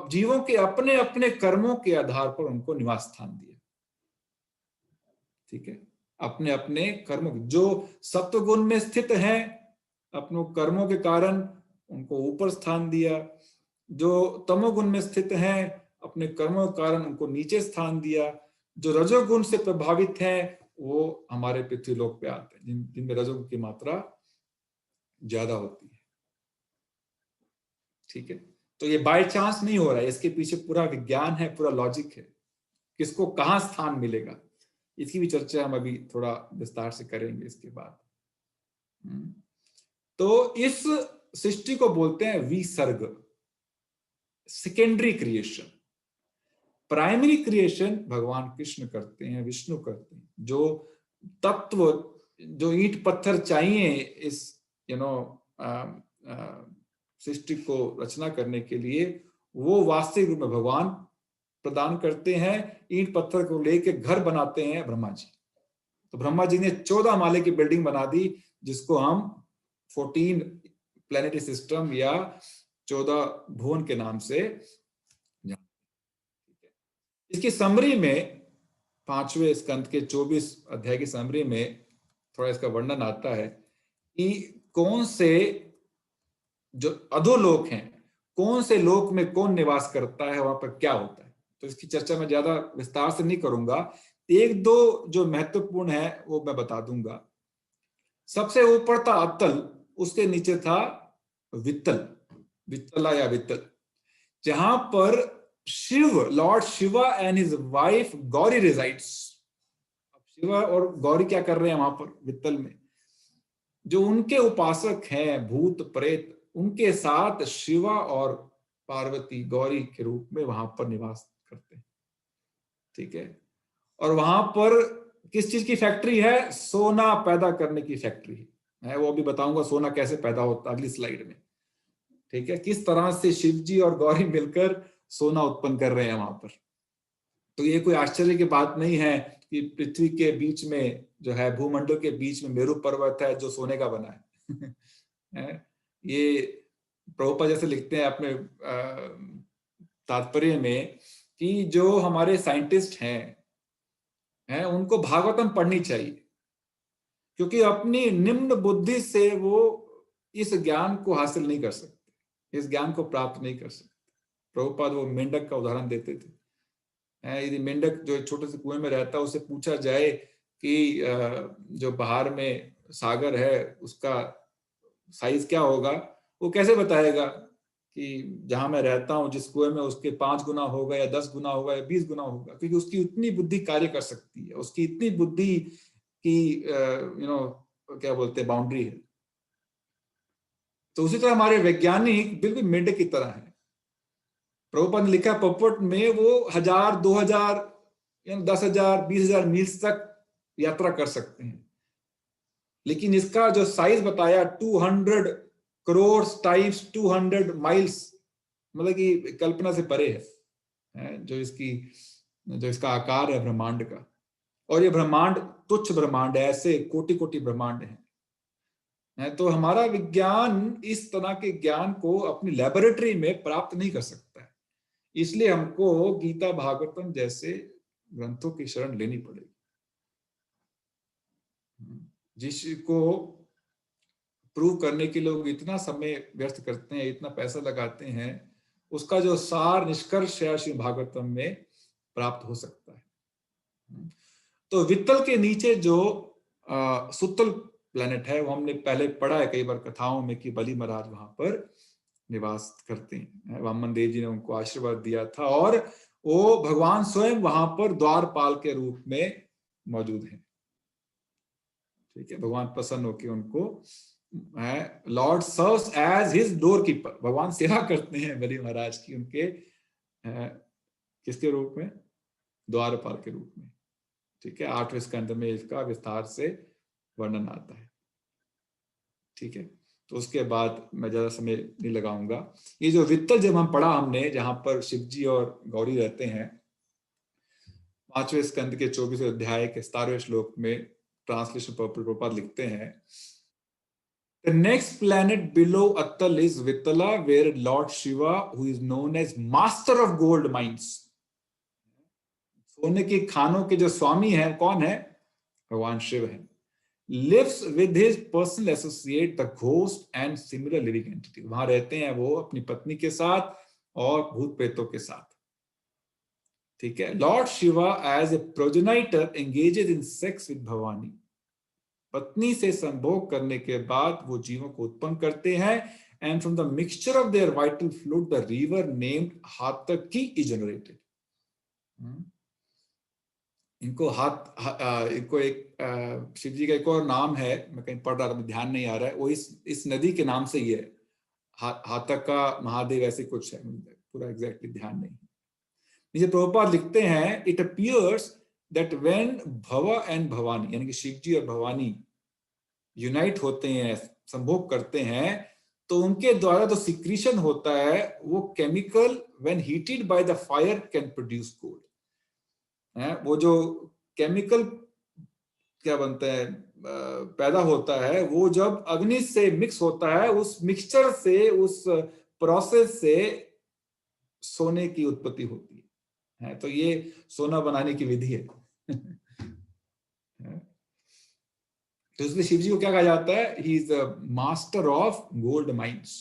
जीवों के अपने अपने कर्मों के आधार पर उनको निवास स्थान दिया। ठीक है, अपने अपने कर्मों, जो सत्व गुण में स्थित हैं अपनों कर्मों के कारण उनको ऊपर स्थान दिया, जो तमोगुण में स्थित हैं अपने कर्मों के कारण उनको नीचे स्थान दिया, जो रजोगुण से प्रभावित हैं वो हमारे पृथ्वीलोक पे आते हैं, जिनमें रजोगुण की मात्रा ज्यादा होती है। ठीक है, तो ये बाय चांस नहीं हो रहा है, इसके पीछे पूरा विज्ञान है, पूरा लॉजिक है, किसको कहां स्थान मिलेगा, इसकी भी चर्चा हम अभी थोड़ा विस्तार से करेंगे इसके बाद। तो इस सृष्टि को बोलते हैं विसर्ग, सेकेंडरी क्रिएशन। प्राइमरी क्रिएशन भगवान कृष्ण करते हैं, विष्णु करते हैं। जो तत्व, जो ईंट पत्थर चाहिए इस सृष्टि को रचना करने के लिए, वो वास्तविक रूप में भगवान प्रदान करते हैं। ईंट पत्थर को लेके घर बनाते हैं ब्रह्मा जी। तो ब्रह्मा जी ने 14 माले की बिल्डिंग बना दी, जिसको हम 14 प्लैनेटरी सिस्टम या 14 भुवन के नाम से जानते हैं। इसकी समरी में 5वें स्कंद के 24 अध्याय की समरी में थोड़ा इसका वर्णन आता है कि कौन से जो अधोलोक हैं, कौन से लोक में कौन निवास करता है, वहां पर क्या होता है। तो इसकी चर्चा मैं ज्यादा विस्तार से नहीं करूंगा, एक दो जो महत्वपूर्ण है वो मैं बता दूंगा। सबसे ऊपर था अतल, उसके नीचे था वित्तल, वित्तला या वित्तल, जहां पर Shiv, lord Shiva and his wife Gauri resides. Shiva और गौरी क्या कर रहे हैं वहां पर वित्तल में? जो उनके उपासक हैं भूत प्रेत, उनके साथ शिवा और पार्वती गौरी के रूप में वहां पर निवास करते हैं। ठीक है, और वहां पर किस चीज की फैक्ट्री है? सोना पैदा करने की फैक्ट्री है। वो भी बताऊंगा सोना कैसे पैदा होता अगली स्लाइड में। ठीक है, किस तरह से शिव जी और गौरी मिलकर सोना उत्पन्न कर रहे हैं वहां पर। तो ये कोई आश्चर्य की बात नहीं है कि पृथ्वी के बीच में जो है, भूमंडल के बीच में मेरू पर्वत है जो सोने का बना है। ये प्रभुपाद जैसे लिखते हैं अपने तात्पर्य में कि जो हमारे साइंटिस्ट हैं उनको भागवतम पढ़नी चाहिए, क्योंकि अपनी निम्न बुद्धि से वो इस ज्ञान को हासिल नहीं कर सकते, इस ज्ञान को प्राप्त नहीं कर सकते। प्रभुपाद वो मेंढक का उदाहरण देते थे। यदि मेंढक जो छोटे से कुएं में रहता है, उससे पूछा जाए कि जो बाहर में सागर है उसका साइज क्या होगा, वो कैसे बताएगा कि जहां मैं रहता हूं जिस कुएं में उसके 5 गुना होगा या 10 गुना होगा या 20 गुना होगा, क्योंकि उसकी उतनी बुद्धि कार्य कर सकती है, उसकी इतनी बुद्धि की क्या बोलते हैं बाउंड्री है। तो उसी तरह हमारे वैज्ञानिक बिल्कुल मेंढक की तरह है। प्रभुपाद ने लिखा पॉपट में वो 1000, 2000, 10,000, 20,000 मील्स तक यात्रा कर सकते हैं, लेकिन इसका जो साइज बताया 200 करोड़ टाइम्स 200 माइल्स, मतलब कि कल्पना से परे है जो इसका आकार है ब्रह्मांड का। और ये ब्रह्मांड तुच्छ ब्रह्मांड है, ऐसे कोटि कोटि ब्रह्मांड है। तो हमारा विज्ञान इस तरह के ज्ञान को अपनी लेबोरेटरी में प्राप्त नहीं कर सकता है, इसलिए हमको गीता भागवतम जैसे ग्रंथों की शरण लेनी पड़ेगी, जिसको प्रूव करने के लोग इतना समय व्यर्थ करते हैं, इतना पैसा लगाते हैं, उसका जो सार निष्कर्ष है श्री भागवतम में प्राप्त हो सकता है। तो वित्तल के नीचे जो सुत्तल प्लेनेट है, वो हमने पहले पढ़ा है कई बार कथाओं में कि बलि महाराज वहां पर निवास करते हैं। वामन देव जी ने उनको आशीर्वाद दिया था और वो भगवान स्वयं वहां पर द्वारपाल के रूप में मौजूद हैं। ठीक है, भगवान प्रसन्न होकर उनको lord serves as his door keeper, भगवान सेवा करते हैं बलि महाराज की उनके किसके रूप में, द्वारपाल के रूप में। ठीक है, 8वें स्कंद में इसका विस्तार से वर्णन आता है। ठीक है, तो उसके बाद मैं ज्यादा समय नहीं लगाऊंगा। ये जो वित्तल जब हम पढ़ा हमने, जहां पर शिव जी और गौरी रहते हैं, 5वें स्कंद के 24वें अध्याय के 17वें श्लोक में ट्रांसलेशन प्रभुपाद लिखते हैं, The next planet below Attal is Vittala, where Lord Shiva, who is known as Master of Gold Mines, सोने की खानों के जो स्वामी हैं, कौन है, भगवान शिव है, lives with his personal associate the ghost and similar living entity, वहां रहते हैं वो अपनी पत्नी के साथ और भूत प्रेतों के साथ। ठीक है, lord Shiva as a progenitor engages in sex with Bhavani, पत्नी से संभोग करने के बाद वो जीवों को उत्पन्न करते हैं, and from the mixture of their vital fluid the river named Hataki is generated. इनको एक शिव जी का एक और नाम है, मैं कहीं पढ़ रहा था, ध्यान नहीं आ रहा है, वो इस नदी के नाम से ही है, हातका महादेव ऐसे कुछ है, पूरा एग्जैक्टली ध्यान नहीं। नीचे प्रभुपाद लिखते हैं, इट अपीयर्स दैट व्हेन भव एंड भवानी, यानी कि शिव जी और भवानी यूनाइट होते हैं, संभोग करते हैं, तो उनके द्वारा जो सिक्रीशन होता है वो chemical when heated by the fire can produce gold. वो जो केमिकल क्या बनता है, पैदा होता है, वो जब अग्नि से मिक्स होता है, उस मिक्सचर से, उस प्रोसेस से सोने की उत्पत्ति होती है। तो ये सोना बनाने की विधि है। तो इसलिए शिव जी को क्या कहा जाता है, he is the master of gold mines.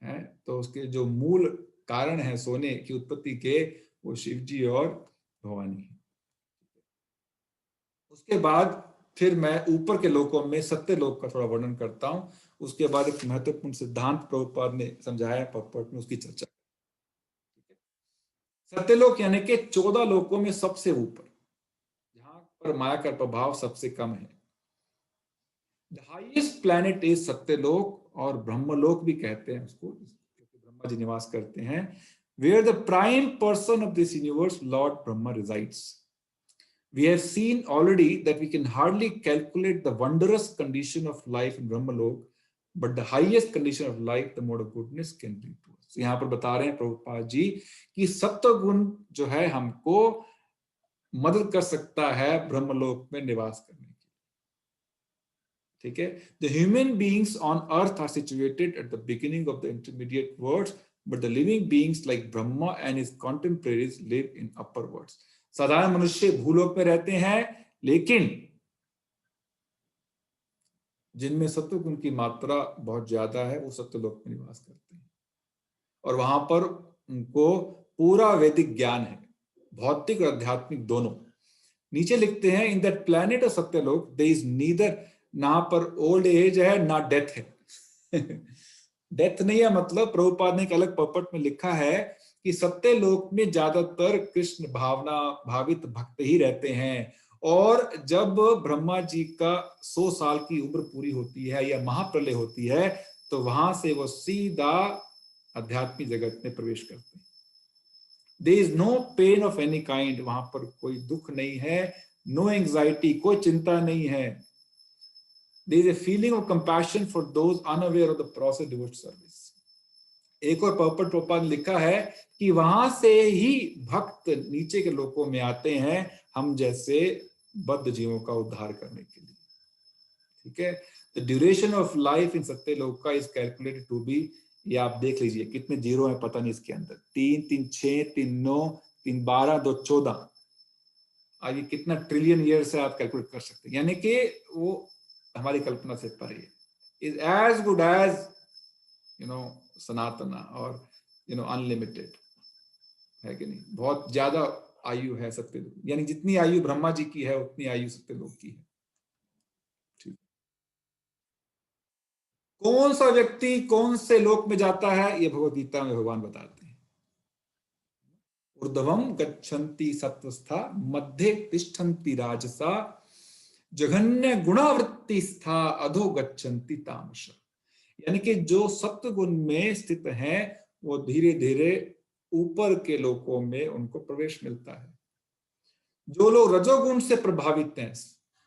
तो उसके जो मूल कारण है सोने की उत्पत्ति के, वो शिव जी और भवानी है। उसके बाद फिर मैं ऊपर के लोकों में सत्य लोक का थोड़ा वर्णन करता हूं, उसके बाद एक महत्वपूर्ण सिद्धांत प्रभुपाद ने समझाया पॉपट में, उसकी चर्चा। सत्यलोक यानी कि 14 लोकों में सबसे ऊपर, जहां पर माया का प्रभाव सबसे कम है। The highest planet is Satyalok, और ब्रह्मलोक भी कहते हैं उसको, क्योंकि ब्रह्मा जी निवास करते हैं, where the prime person of this universe lord Brahma resides. We have seen already that we can hardly calculate the wondrous condition of life in Brahmalok, but the highest condition of life, the mode of goodness, can bring to us. यहाँ पर बता रहे हैं प्रभुपाद जी कि सत्व गुण जो है हमको मदद कर सकता है ब्रह्मलोक में निवास करने की। ठीक है, the human beings on earth are situated at the beginning of the intermediate worlds, but the living beings like Brahma and his contemporaries live in upper worlds. साधारण मनुष्य भूलोक में रहते हैं, लेकिन जिनमें सत्वगुण की मात्रा बहुत ज्यादा है, वो सत्यलोक में निवास करते हैं और वहां पर उनको पूरा वैदिक ज्ञान है, भौतिक और आध्यात्मिक दोनों। नीचे लिखते हैं, in that planet of Satyalok there is neither, ना पर ओल्ड एज है ना डेथ है। डेथ नहीं है, मतलब प्रभुपाद ने एक अलग पर्पट में लिखा है कि सत्यलोक में ज्यादातर कृष्ण भावना भावित भक्त ही रहते हैं, और जब ब्रह्मा जी का 100 साल की उम्र पूरी होती है या महाप्रलय होती है, तो वहां से वो सीधा आध्यात्मिक जगत में प्रवेश करते हैं। There is no pain of any kind, वहां पर कोई दुख नहीं है, no anxiety, कोई चिंता नहीं है। There is a feeling of compassion for those unaware of the process of devotional service. एक और प्रभुपाद ने लिखा है कि वहां से ही भक्त नीचे के लोकों में आते हैं, हम जैसे बद्ध जीवों का उद्धार करने के लिए। ठीक है, the duration of life in Satyalok का इज कैलकुलेटेड टू बी, ये आप देख लीजिए कितने जीरो है पता नहीं इसके अंदर, 3 3 6 3 9 3 12 2 14, आगे कितना ट्रिलियन ईयर से आप कैलकुलेट कर सकते हैं, यानी कि वो हमारी कल्पना से परे है। इज एज गुड एज सनातना और अनलिमिटेड है कि नहीं। बहुत ज्यादा आयु है सत्यलोक, यानी जितनी आयु ब्रह्मा जी की है उतनी आयु सत्यलोक की है। ठीक, कौन सा व्यक्ति कौन से लोक में जाता है, ये भगवद गीता में भगवान बताते हैं। ऊर्ध्वम गच्छन्ति सत्वस्था, मध्ये तिष्ठन्ति राजसा, जघन्य गुणावृत्ति स्था, अधो गच्छन्ति तामस। यानी कि जो सत्व गुण में स्थित हैं वो धीरे धीरे ऊपर के लोकों में उनको प्रवेश मिलता है। जो लोग रजोगुण से प्रभावित हैं,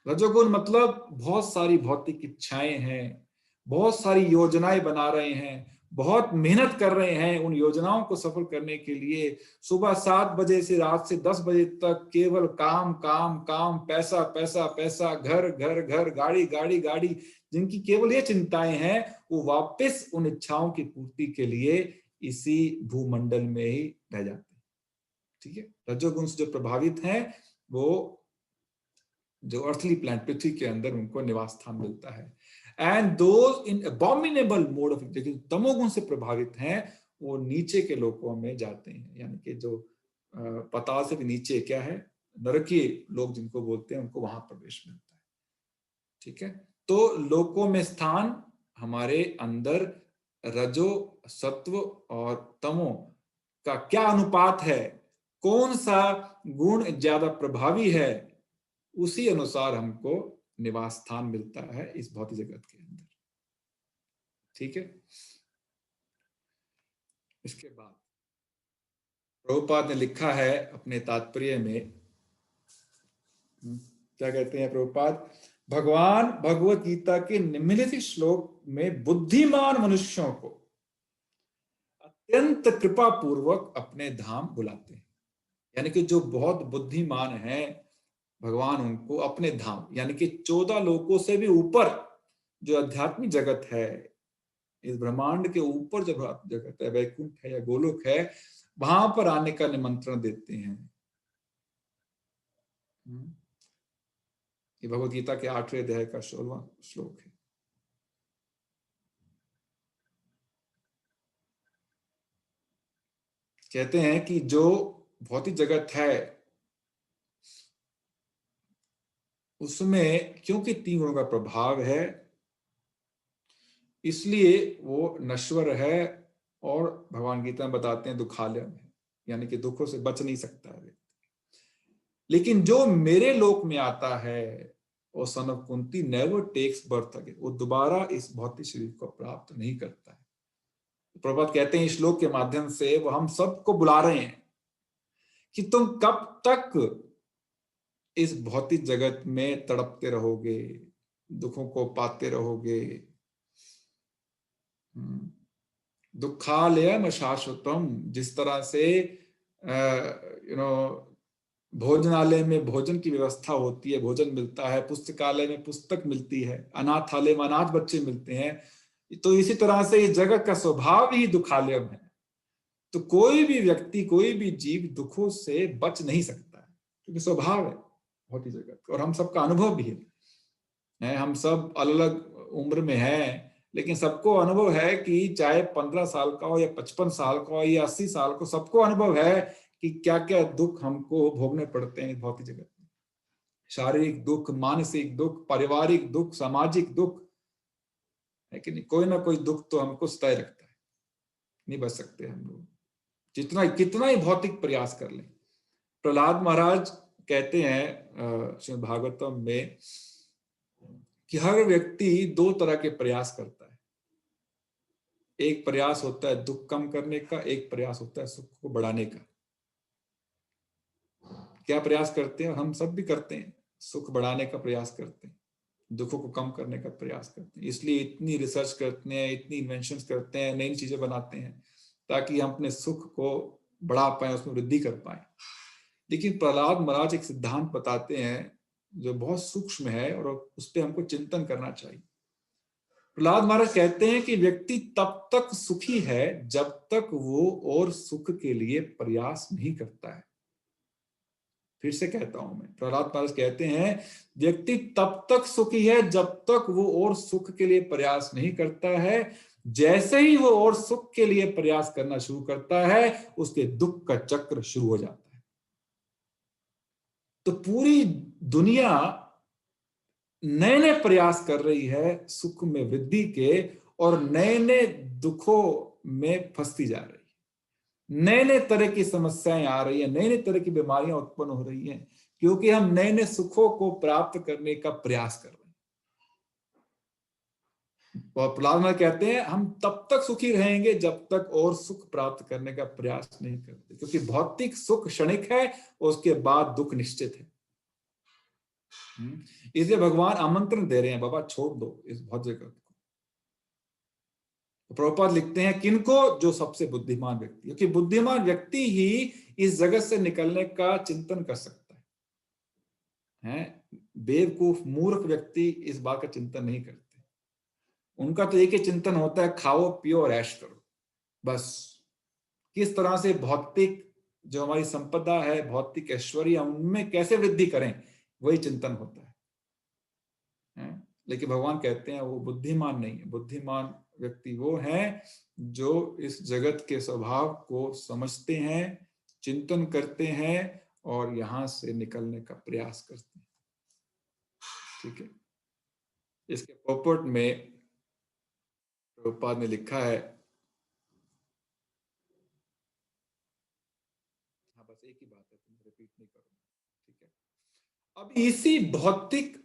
रजोगुण मतलब बहुत सारी भौतिक इच्छाएं हैं, बहुत सारी योजनाएं बना रहे हैं, बहुत मेहनत कर रहे हैं उन योजनाओं को सफल करने के लिए, सुबह 7 बजे से रात से 10 बजे तक केवल काम काम काम, पैसा पैसा पैसा, घर घर घर, गाड़ी गाड़ी गाड़ी, जिनकी केवल ये चिंताएं हैं, वो वापस उन इच्छाओं की पूर्ति के लिए इसी भूमंडल में ही रह जाते हैं। ठीक है, रजोगुण से जो प्रभावित हैं वो जो अर्थली प्लैनेट पृथ्वी के अंदर उनको निवास स्थान मिलता है। And those in abominable mode of, लेकिन तमोगुण से प्रभावित हैं वो नीचे के लोकों में जाते हैं, यानी कि जो पाताल से भी नीचे क्या है, नरकीय लोग जिनको बोलते हैं, उनको वहां प्रवेश मिलता है। ठीक है, तो लोकों में स्थान हमारे अंदर रजो सत्व और तमो का क्या अनुपात है, कौन सा गुण ज्यादा प्रभावी है, उसी अनुसार हमको निवास स्थान मिलता है इस भौतिक जगत के अंदर। ठीक है, इसके बाद प्रभुपाद ने लिखा है अपने तात्पर्य में, क्या कहते हैं प्रभुपाद, भगवान भगवत गीता के निम्नलिखित श्लोक में बुद्धिमान मनुष्यों को अत्यंत कृपा पूर्वक अपने धाम बुलाते हैं। यानी कि जो बहुत बुद्धिमान हैं, भगवान उनको अपने धाम, यानी कि 14 लोकों से भी ऊपर जो आध्यात्मिक जगत है, इस ब्रह्मांड के ऊपर जो जगत है, वैकुंठ है या गोलोक है, वहां पर आने का निमंत्रण देते हैं। ये भगवद गीता के 8वें अध्याय का 16वां श्लोक है। कहते हैं कि जो भौतिक जगत है उसमें क्योंकि 3 गुणों का प्रभाव है, इसलिए वो नश्वर है और भगवान गीता में बताते हैं दुखालयम है, यानी कि दुखों से बच नहीं सकता है। लेकिन जो मेरे लोक में आता है, वो son of Kunti never takes birth again, वो दोबारा इस भौतिक शरीर को प्राप्त नहीं करता है। प्रभुपाद कहते हैं इस श्लोक के माध्यम से वो हम सबको बुला रहे हैं कि तुम कब तक इस भौतिक जगत में तड़पते रहोगे, दुखों को पाते रहोगे। दुखालयम शाश्वतम, जिस तरह से भोजनालय में भोजन की व्यवस्था होती है, भोजन मिलता है, पुस्तकालय में पुस्तक मिलती है, अनाथालय में अनाथ बच्चे मिलते हैं, तो इसी तरह से इस जगत का स्वभाव ही दुखालयम है। तो कोई भी व्यक्ति, कोई भी जीव दुखों से बच नहीं सकता है, क्योंकि स्वभाव है भौतिक जगत, और हम सबका अनुभव भी है। हम सब अलग अलग उम्र में है, लेकिन सबको अनुभव है कि चाहे 15 साल का हो या 55 साल का हो या 80 साल को, सबको अनुभव है कि क्या क्या दुख हमको भोगने पड़ते हैं भौतिक जगत में। शारीरिक दुख, मानसिक दुख, पारिवारिक दुख, सामाजिक दुख है कि नहीं। कोई ना कोई दुख तो हमको सताए रखता है, नहीं बच सकते हम लोग, जितना कितना ही भौतिक प्रयास कर लें। प्रहलाद महाराज कहते हैं श्रीमद् भागवतम में कि हर व्यक्ति दो तरह के प्रयास करता है। एक प्रयास होता है दुख कम करने का, एक प्रयास होता है सुख को बढ़ाने का। क्या प्रयास करते हैं? हम सब भी करते हैं, सुख बढ़ाने का प्रयास करते हैं, दुखों को कम करने का प्रयास करते हैं। इसलिए इतनी रिसर्च करते हैं, इतनी इन्वेंशंस करते हैं, नई चीजें बनाते हैं ताकि हम अपने सुख को बढ़ा पाए, उसमें वृद्धि कर पाए। लेकिन प्रहलाद महाराज एक सिद्धांत बताते हैं जो बहुत सूक्ष्म है और उस पर हमको चिंतन करना चाहिए। प्रहलाद महाराज कहते हैं कि व्यक्ति तब तक सुखी है जब तक वो और सुख के लिए प्रयास नहीं करता है। फिर से कहता हूं मैं, प्रहलाद महाराज कहते हैं व्यक्ति तब तक सुखी है जब तक वो और सुख के लिए प्रयास नहीं करता है। जैसे ही वो और सुख के लिए प्रयास करना शुरू करता है, उसके दुख का चक्र शुरू हो जाता है। तो पूरी दुनिया नए नए प्रयास कर रही है सुख में वृद्धि के, और नए नए दुखों में फंसती जा रही है। नए नए तरह की समस्याएं आ रही है, नई नई तरह की बीमारियां उत्पन्न हो रही हैं, क्योंकि हम नए नए सुखों को प्राप्त करने का प्रयास कर रहे हैं। और प्रहलाद महाराज कहते हैं हम तब तक सुखी रहेंगे जब तक और सुख प्राप्त करने का प्रयास नहीं करते, क्योंकि भौतिक सुख क्षणिक है, उसके बाद दुख निश्चित है। इसलिए भगवान आमंत्रण दे रहे हैं, बाबा छोड़ दो इस भौतिक जगत को। प्रभुपाद लिखते हैं किनको? जो सबसे बुद्धिमान व्यक्ति, क्योंकि बुद्धिमान व्यक्ति ही इस जगत से निकलने का चिंतन कर सकता है। बेवकूफ मूर्ख व्यक्ति इस बात का चिंतन नहीं करते। उनका तो एक ही चिंतन होता है, खाओ पियो और ऐश करो, बस। किस तरह से भौतिक जो हमारी संपदा है, भौतिक ऐश्वर्य, उनमें कैसे वृद्धि करें, वही चिंतन होता है। लेकिन भगवान कहते हैं वो बुद्धिमान नहीं है। बुद्धिमान व्यक्ति वो है जो इस जगत के स्वभाव को समझते हैं, चिंतन करते हैं और यहां से निकलने का प्रयास करते हैं। ठीक है। इसके पोपट में प्रभुपाद ने लिखा है, हाँ बस एक ही बात है, तुम रिपीट नहीं करूंगा। ठीक है। अब इसी भौतिक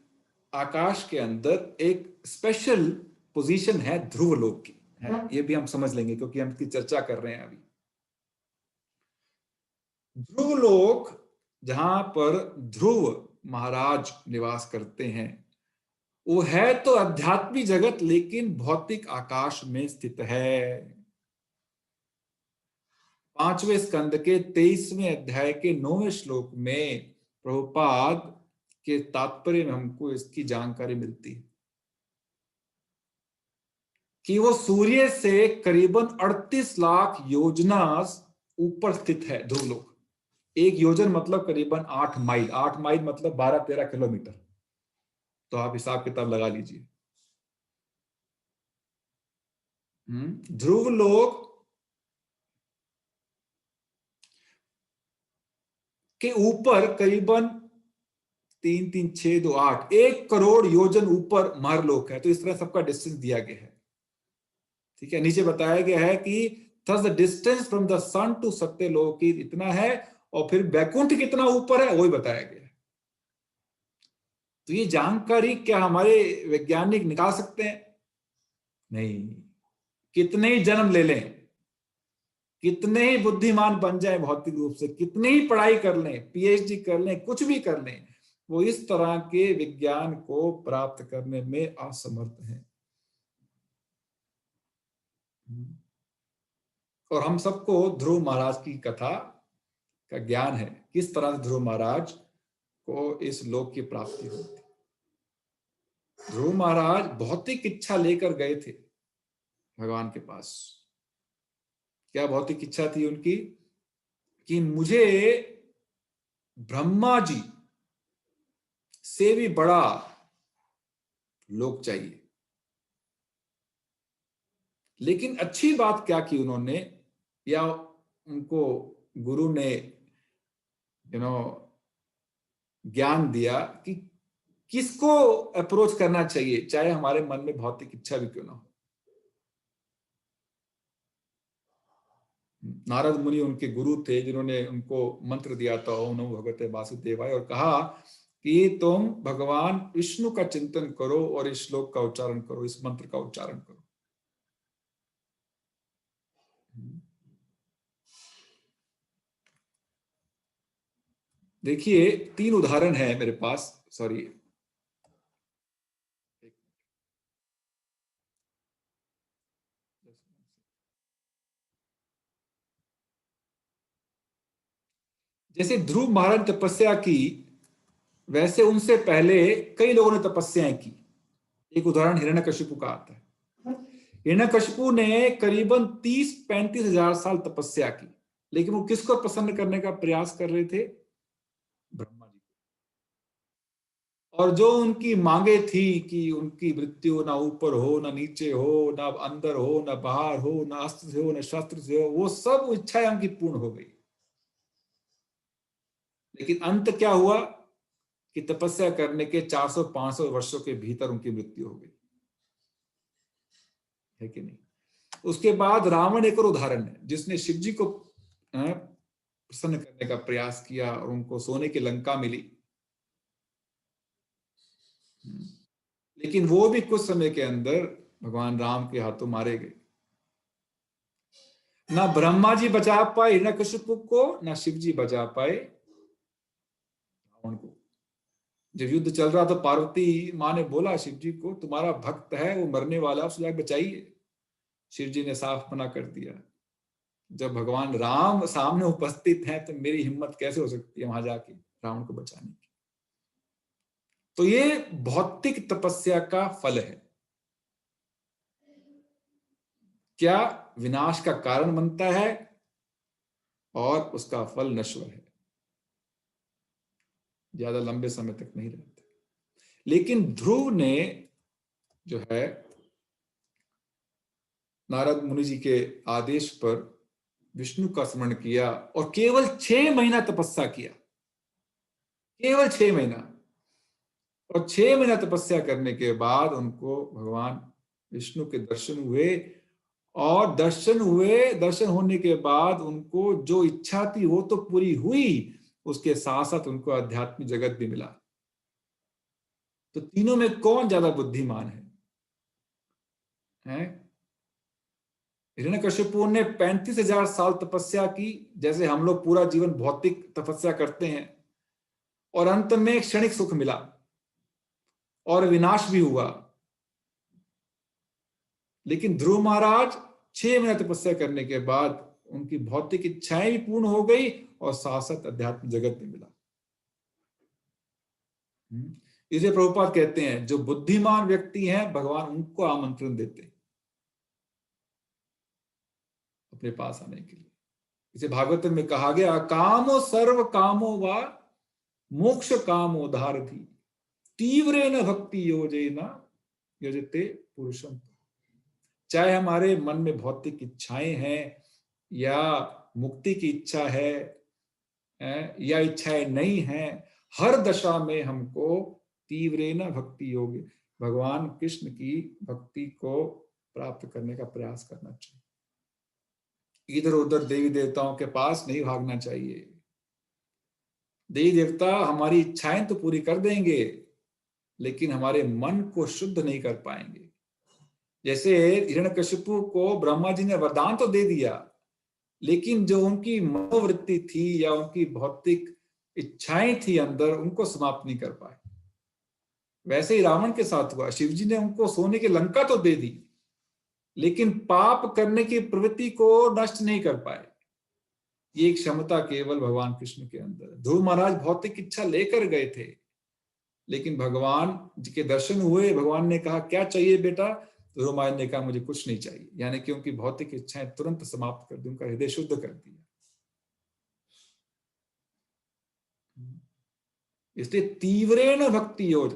आकाश के अंदर एक स्पेशल पोजीशन है ध्रुव लोक की, है। ये भी हम समझ लेंगे क्योंकि हम इसकी चर्चा कर रहे हैं अभी। ध्रुव लोक, जहां पर ध्रुव महाराज निवास करते हैं, वो है तो आध्यात्मिक जगत, लेकिन भौतिक आकाश में स्थित है। 5वें स्कंद के 23वें अध्याय के 9वें श्लोक में प्रभुपाद के तात्पर्य में हमको इसकी जानकारी मिलती है कि वो सूर्य से करीबन 38 लाख योजना ऊपर स्थित है ध्रुव लोक। एक योजन मतलब करीबन 8 माइल, 8 माइल मतलब 12-13 किलोमीटर। तो आप हिसाब किताब लगा लीजिए। ध्रुव लोक के ऊपर करीबन 3-3-6-2-8 1 करोड़ योजन ऊपर महरलोक है। तो इस तरह सबका डिस्टेंस दिया गया है। ठीक है। नीचे बताया गया है कि thus the distance from the sun to Satyalok इतना है, और फिर बैकुंठ कितना ऊपर है वही बताया गया है। तो ये जानकारी क्या हमारे वैज्ञानिक निकाल सकते हैं? नहीं। कितने ही जन्म ले लें, कितने ही बुद्धिमान बन जाए भौतिक रूप से, कितनी ही पढ़ाई कर लें, पीएचडी कर लें, कुछ भी कर लें, वो इस तरह के विज्ञान को प्राप्त करने में असमर्थ हैं। और हम सबको ध्रुव महाराज की कथा का ज्ञान है, किस तरह से ध्रुव महाराज को इस लोक की प्राप्ति हुई थी। ध्रुव महाराज भौतिक इच्छा लेकर गए थे भगवान के पास। क्या भौतिक इच्छा थी उनकी? कि मुझे ब्रह्मा जी से भी बड़ा लोक चाहिए, लेकिन अच्छी बात क्या की उन्होंने, या उनको गुरु ने ज्ञान दिया कि किसको अप्रोच करना चाहिए, चाहे हमारे मन में भौतिक इच्छा भी क्यों ना हो। नारद मुनि उनके गुरु थे, जिन्होंने उनको मंत्र दिया था, ओम नमो भगवते वासुदेवाय, और कहा कि तुम भगवान विष्णु का चिंतन करो और इस श्लोक का उच्चारण करो, इस मंत्र का उच्चारण करो। देखिए 3 उदाहरण है मेरे पास, सॉरी, जैसे ध्रुव महाराज ने तपस्या की, वैसे उनसे पहले कई लोगों ने तपस्याएं की। एक उदाहरण हिरण्यकशिपु का आता है। हिरण्यकशिपु ने करीबन 30-35 हजार साल तपस्या की, लेकिन वो किसको प्रसन्न करने का प्रयास कर रहे थे? ब्रह्मा जी। और जो उनकी मांगे थी कि उनकी मृत्यु ना ऊपर हो, ना नीचे हो, ना अंदर हो, ना बाहर हो, ना अस्त्र से हो, ना शस्त्र से हो, वो सब इच्छाएं उनकी पूर्ण हो गई। लेकिन अंत क्या हुआ कि तपस्या करने के 400-500 वर्षों के भीतर उनकी मृत्यु हो गई, है कि नहीं? उसके बाद रावण एक और उदाहरण है, जिसने शिव जी को प्रसन्न करने का प्रयास किया और उनको सोने की लंका मिली, लेकिन वो भी कुछ समय के अंदर भगवान राम के हाथों मारे गए। ना ब्रह्मा जी बचा पाए हिरण्यकशिपु को, ना शिव जी बचा पाए रावण को। जब युद्ध चल रहा तो पार्वती माँ ने बोला शिव जी को, तुम्हारा भक्त है, वो मरने वाला, उसे जाकर बचाइए। शिव जी ने साफ मना कर दिया। जब भगवान राम सामने उपस्थित हैं तो मेरी हिम्मत कैसे हो सकती है वहां जाके रावण को बचाने की। तो ये भौतिक तपस्या का फल है। क्या विनाश का कारण बनता है और उसका फल नश्वर है, ज्यादा लंबे समय तक नहीं रहता। लेकिन ध्रुव ने जो है नारद मुनि जी के आदेश पर विष्णु का स्मरण किया और केवल 6 महीना तपस्या किया, केवल 6 महीना। और 6 महीना तपस्या करने के बाद उनको भगवान विष्णु के दर्शन हुए, और दर्शन होने के बाद उनको जो इच्छा थी वो तो पूरी हुई, उसके साथ साथ उनको आध्यात्मिक जगत भी मिला। तो तीनों में कौन ज्यादा बुद्धिमान है? हिरण्यकशिपु ने 35,000 साल तपस्या की, जैसे हम लोग पूरा जीवन भौतिक तपस्या करते हैं, और अंत में क्षणिक सुख मिला और विनाश भी हुआ। लेकिन ध्रुव महाराज 6 महीने तपस्या करने के बाद उनकी भौतिक इच्छाएं भी पूर्ण हो गई और साथ साथ अध्यात्म जगत भी मिला। इसे प्रभुपाद कहते हैं जो बुद्धिमान व्यक्ति हैं भगवान उनको आमंत्रण देते हैं अपने पास आने के लिए। इसे भागवत में कहा गया, कामो सर्व कामो वा मोक्ष कामो धारधि तीव्रेन भक्ति योजेना यजते पुरुषम। चाहे हमारे मन में भौतिक इच्छाएं हैं या मुक्ति की इच्छा है या इच्छाएं नहीं है, हर दशा में हमको तीव्रेन भक्ति योग, भगवान कृष्ण की भक्ति को प्राप्त करने का प्रयास करना चाहिए। इधर उधर देवी देवताओं के पास नहीं भागना चाहिए। देवी देवता हमारी इच्छाएं तो पूरी कर देंगे, लेकिन हमारे मन को शुद्ध नहीं कर पाएंगे। जैसे हिरण्यकशिपु को ब्रह्मा जी ने वरदान तो दे दिया, लेकिन जो उनकी मनोवृत्ति थी या उनकी भौतिक इच्छाएं थी अंदर, उनको समाप्त नहीं कर पाए। वैसे ही रावण के साथ हुआ, शिव जी ने उनको सोने की लंका तो दे दी, लेकिन पाप करने की प्रवृत्ति को नष्ट नहीं कर पाए। ये क्षमता केवल भगवान कृष्ण के अंदर। ध्रुव महाराज भौतिक इच्छा लेकर गए थे, लेकिन भगवान जी के दर्शन हुए, भगवान ने कहा क्या चाहिए बेटा? ध्रुव महाराज ने कहा मुझे कुछ नहीं चाहिए, यानी कि उनकी भौतिक इच्छाएं तुरंत समाप्त कर दी, उनका हृदय शुद्ध कर दिया। इसलिए तीव्रेण भक्ति योग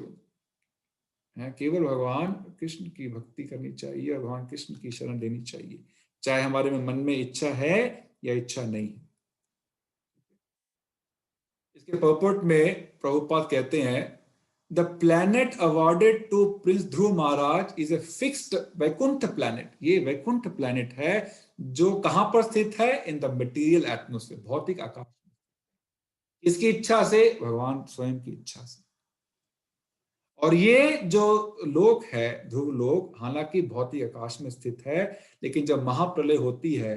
है, केवल भगवान कृष्ण की भक्ति करनी चाहिए और भगवान कृष्ण की शरण लेनी चाहिए, चाहे हमारे में मन में इच्छा है या इच्छा नहीं है। इसके पर्पट में प्रभुपाद कहते हैं, the planet awarded to prince Dhruva Maharaj is a fixed Vaikuntha planet. ये वैकुंठ प्लैनेट है जो कहां पर स्थित है? इन द मटेरियल एटमोस्फेयर, भौतिक आकाश। इसकी इच्छा से? भगवान स्वयं की इच्छा से। और ये जो लोक है ध्रुव लोक, हालांकि भौतिक आकाश में स्थित है, लेकिन जब महाप्रलय होती है,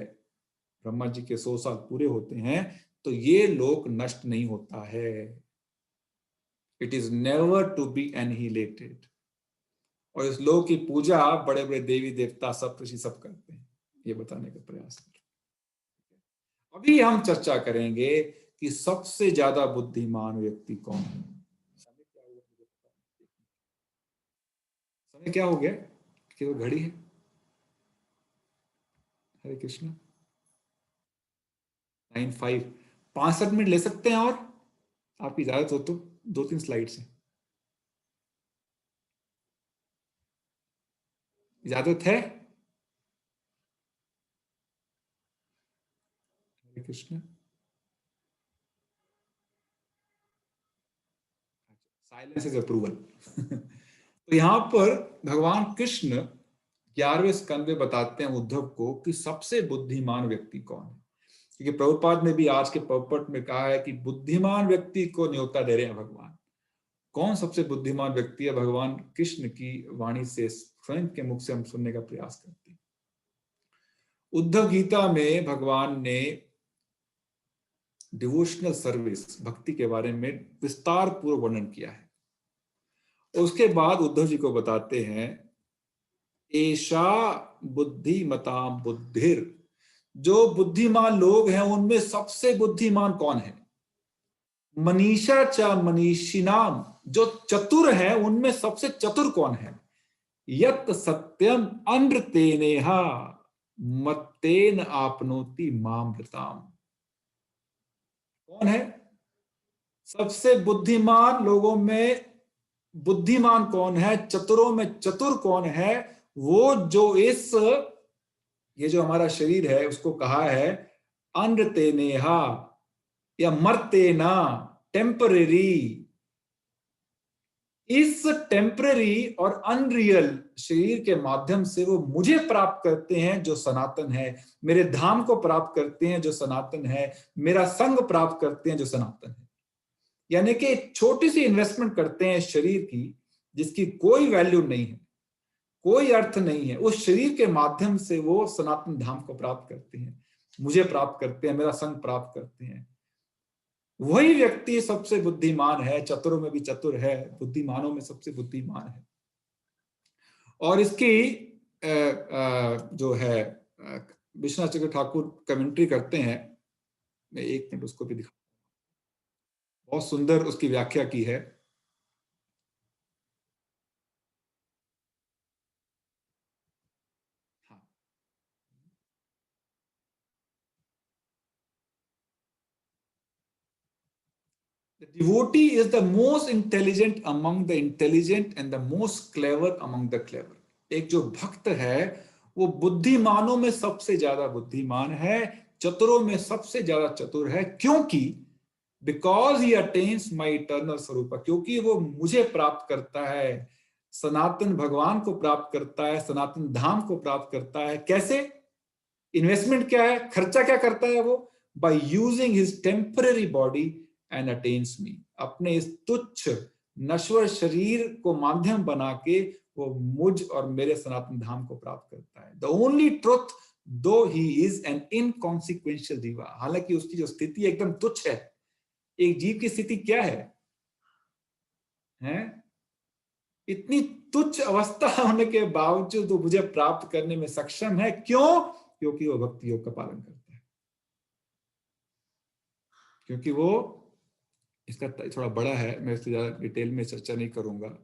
ब्रह्मा जी के 100 साल पूरे होते हैं, तो ये लोक नष्ट नहीं होता है। It is never to be annihilated. और इस लोक की पूजा बड़े बड़े देवी देवता सप्तऋषि सब करते हैं, ये बताने का प्रयास कर। अभी हम चर्चा करेंगे कि सबसे ज्यादा बुद्धिमान व्यक्ति कौन है। समय क्या हो गया? केवल घड़ी है। हरे कृष्ण। 9:05, 65 मिनट ले सकते हैं और आपकी इजाजत हो तो 2-3 स्लाइड से इजाजत है? Hare Krishna. Silence is approval. तो यहां पर भगवान कृष्ण 11वें स्कंद में बताते हैं उद्धव को कि सबसे बुद्धिमान व्यक्ति कौन है। क्योंकि प्रभुपाद ने भी आज के पर्पट में कहा है कि बुद्धिमान व्यक्ति को न्योता दे रहे हैं भगवान। कौन सबसे बुद्धिमान व्यक्ति है? भगवान कृष्ण की वाणी से, स्वयं के मुख से हम सुनने का प्रयास करते हैं। उद्धव गीता में भगवान ने डिवोशनल सर्विस, भक्ति के बारे में विस्तार पूर्वक वर्णन किया है। उसके बाद उद्धव जी को बताते हैं, एषा बुद्धिमताम बुद्धिर, जो बुद्धिमान लोग हैं उनमें सबसे बुद्धिमान कौन है? मनीषा च मनीषिनाम, जो चतुर है उनमें सबसे चतुर कौन है? यत् सत्यम अनृतेनेहा मत्तेन आपनोति मामृताम। कौन है सबसे बुद्धिमान लोगों में? बुद्धिमान कौन है? चतुरों में चतुर कौन है? वो जो इस, ये जो हमारा शरीर है उसको कहा है अनृतेनेहा या मर्तेना, टेम्परेरी। इस टेम्पररी और अनरियल शरीर के माध्यम से वो मुझे प्राप्त करते हैं जो सनातन है, मेरे धाम को प्राप्त करते हैं जो सनातन है, मेरा संग प्राप्त करते हैं जो सनातन है। यानी कि छोटी सी इन्वेस्टमेंट करते हैं शरीर की, जिसकी कोई वैल्यू नहीं है, कोई अर्थ नहीं है, उस शरीर के माध्यम से वो सनातन धाम को प्राप्त करते हैं, मुझे प्राप्त करते हैं, मेरा संग प्राप्त करते हैं। वही व्यक्ति सबसे बुद्धिमान है, चतुरों में भी चतुर है, बुद्धिमानों में सबसे बुद्धिमान है। और इसकी जो है विश्वनाथ चक्र ठाकुर कमेंट्री करते हैं, मैं 1 मिनट उसको भी दिखा, बहुत सुंदर उसकी व्याख्या की है। The devotee is the most intelligent among the intelligent and the most clever among the clever. एक जो भक्त है वो बुद्धिमानों में सबसे ज्यादा बुद्धिमान है, चतुरों में सबसे ज्यादा चतुर है। क्योंकि because he attains my eternal स्वरूप, क्योंकि वो मुझे प्राप्त करता है, सनातन भगवान को प्राप्त करता है, सनातन धाम को प्राप्त करता है। कैसे? इन्वेस्टमेंट क्या है, खर्चा क्या करता है वो? by using his temporary body and attains me, अपने इस तुच्छ नश्वर शरीर को माध्यम बना के वो मुझ और मेरे सनातन धाम को प्राप्त करता है। The only truth though he is an inconsequential जीवा, हालांकि उसकी जो स्थिति एकदम तुच्छ है। एक जीव की स्थिति क्या है? इतनी तुच्छ अवस्था होने के बावजूद वो मुझे प्राप्त करने में सक्षम है। क्यों? क्योंकि वो भक्ति योग का पालन करता है, क्योंकि वो, इसका थोड़ा बड़ा है, मैं इससे ज्यादा डिटेल में चर्चा नहीं करूंगा।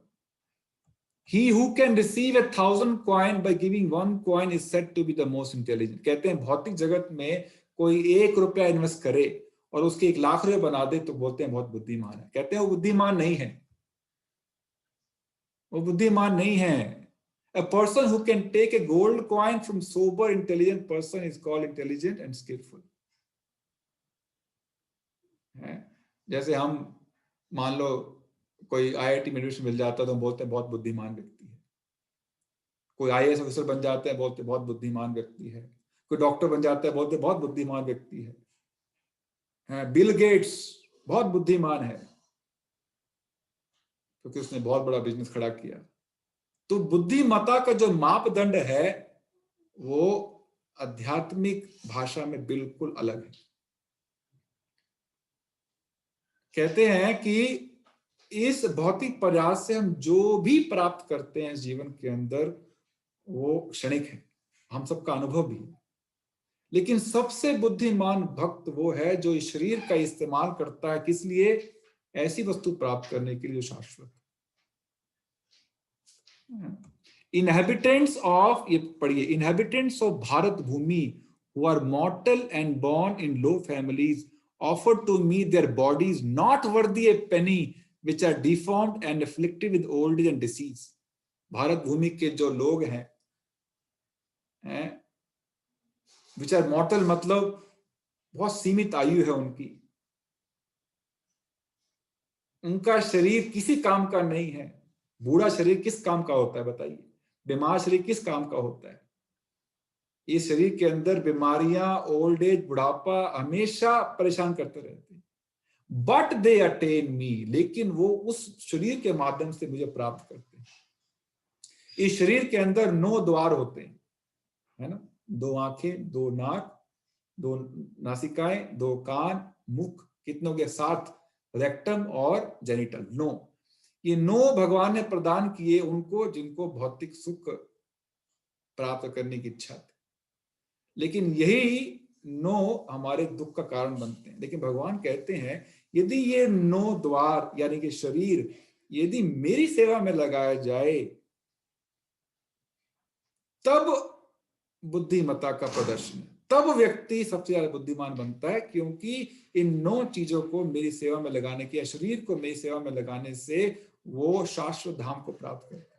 He who can receive 1,000 coin by giving 1 coin is said to be the most intelligent. कहते हैं भौतिक जगत में कोई 1 रुपया इन्वेस्ट करे और उसके 1,00,000 रुपये बना दे तो बोलते हैं बहुत बुद्धिमान है। कहते हैं वो बुद्धिमान नहीं है, वो बुद्धिमान नहीं है। A person who can take a gold coin from sober, intelligent person is called intelligent and skillful. है? जैसे हम मान लो कोई IIT में एडमिशन मिल जाता है तो हम बोलते हैं बहुत बुद्धिमान व्यक्ति है। कोई IAS ऑफिसर बन जाते हैं बोलते बहुत बुद्धिमान व्यक्ति है। कोई डॉक्टर बन जाता है बोलते बहुत बुद्धिमान व्यक्ति है। बिल गेट्स बहुत बुद्धिमान है क्योंकि उसने बहुत बड़ा बिजनेस खड़ा किया। तो बुद्धिमत्ता का जो मापदंड है वो आध्यात्मिक भाषा में बिल्कुल अलग है। कहते हैं कि इस भौतिक प्रयास से हम जो भी प्राप्त करते हैं जीवन के अंदर वो क्षणिक है, हम सबका अनुभव भी है। लेकिन सबसे बुद्धिमान भक्त वो है जो इस शरीर का इस्तेमाल करता है, किस लिए? ऐसी वस्तु प्राप्त करने के लिए जो शाश्वत। Inhabitants of, ये पढ़िए, inhabitants of Bharat Bhumi who are mortal and born in low families offer to me their bodies not worthy a penny, which are deformed and afflicted with old age and disease. Bharat भूमि के जो लोग हैं which are mortal मतलब बहुत सीमित आयु है उनकी, उनका शरीर किसी काम का नहीं है। बूढ़ा शरीर किस काम का होता है बताइए? बीमार शरीर किस काम का होता है? इस शरीर के अंदर बीमारियां, ओल्ड एज, बुढ़ापा हमेशा परेशान करते रहते हैं। बट दे अटेन मी, लेकिन वो उस शरीर के माध्यम से मुझे प्राप्त करते हैं। इस शरीर के अंदर 9 द्वार होते हैं, है ना? 2 आंखें, 2 नाक, 2 नासिकाएं, 2 कान, मुख, कितने हो गए? 7, रेक्टम और जेनिटल, 9। ये 9 भगवान ने प्रदान किए उनको जिनको भौतिक सुख प्राप्त करने की इच्छा थी। लेकिन यही 9 हमारे दुख का कारण बनते हैं। लेकिन भगवान कहते हैं यदि ये 9 द्वार यानी कि शरीर यदि मेरी सेवा में लगाया जाए तब बुद्धिमत्ता का प्रदर्शन, तब व्यक्ति सबसे ज्यादा बुद्धिमान बनता है, क्योंकि इन 9 चीजों को मेरी सेवा में लगाने की, शरीर को मेरी सेवा में लगाने से वो शाश्वत धाम को प्राप्त करता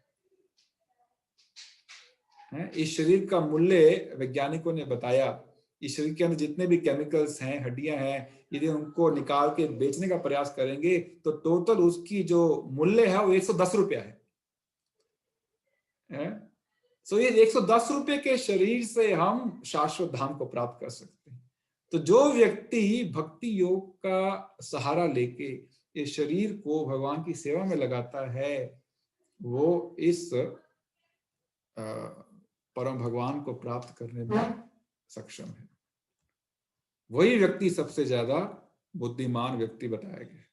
है। इस शरीर का मूल्य वैज्ञानिकों ने बताया, इस शरीर के अंदर जितने भी केमिकल्स हैं, हड्डियां हैं, यदि उनको निकाल के बेचने का प्रयास करेंगे तो टोटल उसकी जो मूल्य है वो 110 रुपया है। सो ये 110 रुपए के शरीर से हम शाश्वत धाम को प्राप्त कर सकते हैं। तो जो व्यक्ति भक्ति योग का सहारा लेके इस शरीर को भगवान की सेवा में लगाता है वो इस परम भगवान को प्राप्त करने में सक्षम है। वही व्यक्ति सबसे ज्यादा बुद्धिमान व्यक्ति बताया गया।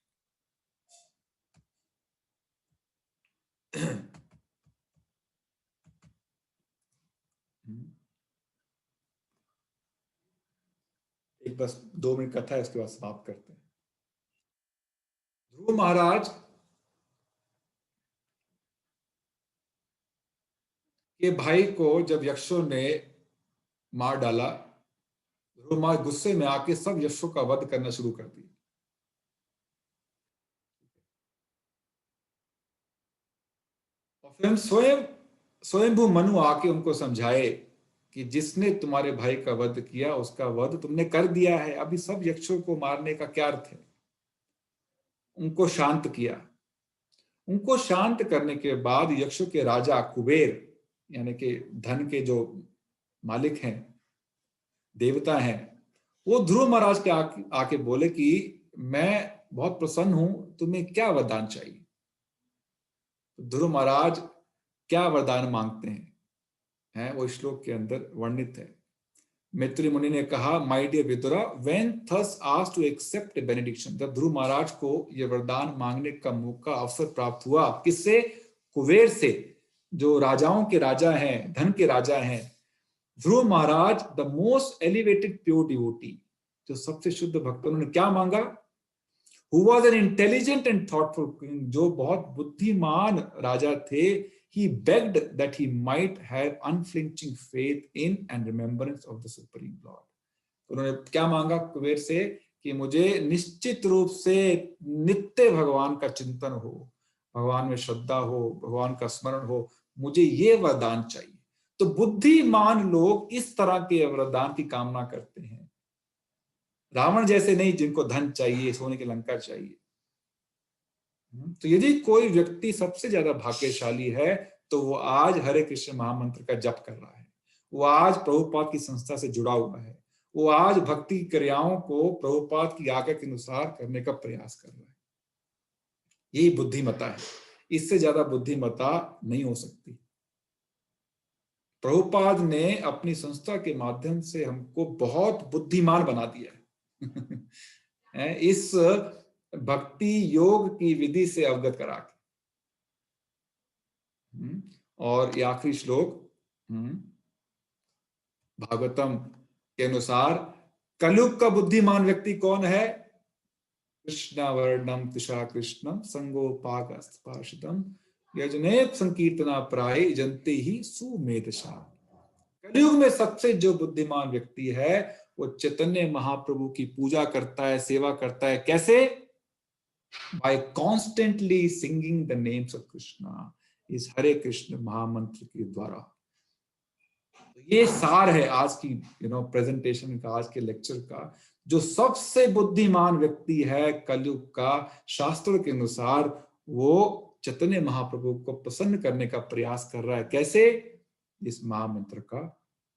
एक बस 2 मिनट कथा है, उसके बाद समाप्त करते हैं। ध्रुव महाराज के भाई को जब यक्षों ने मार डाला, ध्रुव महाराज गुस्से में आके सब यक्षों का वध करना शुरू कर दिया। और फिर स्वयंभू मनु आके उनको समझाए कि जिसने तुम्हारे भाई का वध किया उसका वध तुमने कर दिया है, अभी सब यक्षों को मारने का क्या अर्थ है? उनको शांत किया। उनको शांत करने के बाद यक्षों के राजा कुबेर यानी कि धन के जो मालिक हैं, देवता हैं, वो ध्रुव महाराज के आके बोले कि मैं बहुत प्रसन्न हूं, तुम्हें क्या वरदान चाहिए? ध्रुव महाराज क्या वरदान मांगते हैं वो श्लोक के अंदर वर्णित है। मैत्री मुनि ने कहा, my dear Vidura, when thus asked to accept benediction, जब ध्रुव महाराज को यह वरदान मांगने का मौका, अवसर प्राप्त हुआ, किससे? कुबेर से, जो राजाओं के राजा हैं, धन के राजा हैं। Dhruva Maharaj the most elevated pure devotee, जो सबसे शुद्ध भक्त, उन्होंने क्या मांगा? Who was an intelligent and thoughtful king, जो बहुत बुद्धिमान राजा थे। He begged that he might have unflinching faith in and remembrance of the Supreme Lord. उन्होंने क्या मांगा कुबेर से? कि मुझे निश्चित रूप से नित्य भगवान का चिंतन हो, भगवान में श्रद्धा हो, भगवान का स्मरण हो, मुझे ये वरदान चाहिए। तो बुद्धिमान लोग इस तरह के वरदान की कामना करते हैं, रावण जैसे नहीं जिनको धन चाहिए, सोने की लंका चाहिए। तो यदि कोई व्यक्ति सबसे ज्यादा भाग्यशाली है तो वो आज हरे कृष्ण महामंत्र का जप कर रहा है, वो आज प्रभुपाद की संस्था से जुड़ा हुआ है, वो आज भक्ति क्रियाओं को प्रभुपाद की आज्ञा के अनुसार करने का प्रयास कर रहा है। यही बुद्धिमता है, इससे ज्यादा बुद्धिमता नहीं हो सकती। प्रभुपाद ने अपनी संस्था के माध्यम से हमको बहुत बुद्धिमान बना दिया है इस भक्ति योग की विधि से अवगत करा के। और ये आखिरी श्लोक भागवतम के अनुसार कलयुग का बुद्धिमान व्यक्ति कौन है? कृष्ण वर्णम तुषा कृष्णम संगोपाकस्पार्षितम यजनेत संकीर्तना प्राय जंते ही सुमेधशा। कलयुग में सबसे जो बुद्धिमान व्यक्ति है वो चैतन्य महाप्रभु की पूजा करता है, सेवा करता है। कैसे? By constantly singing the names of Krishna, इस हरे कृष्ण महामंत्र के द्वारा। ये सार है आज की प्रेजेंटेशन का, आज के लेक्चर का। जो सबसे बुद्धिमान व्यक्ति है कलयुग का, शास्त्रों के अनुसार वो चैतन्य महाप्रभु को प्रसन्न करने का प्रयास कर रहा है। कैसे? इस महामंत्र का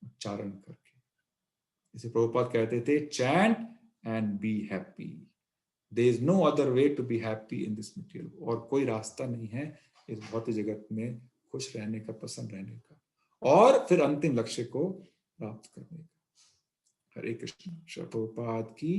उच्चारण करके। जैसे प्रभुपाद कहते थे, chant and be happy, there is no other way to be happy in this material. और कोई रास्ता नहीं है इस भौतिक जगत में खुश रहने का, प्रसन्न रहने का, और फिर अंतिम लक्ष्य को प्राप्त करने का। हरे कृष्ण। श्री प्रभुपाद की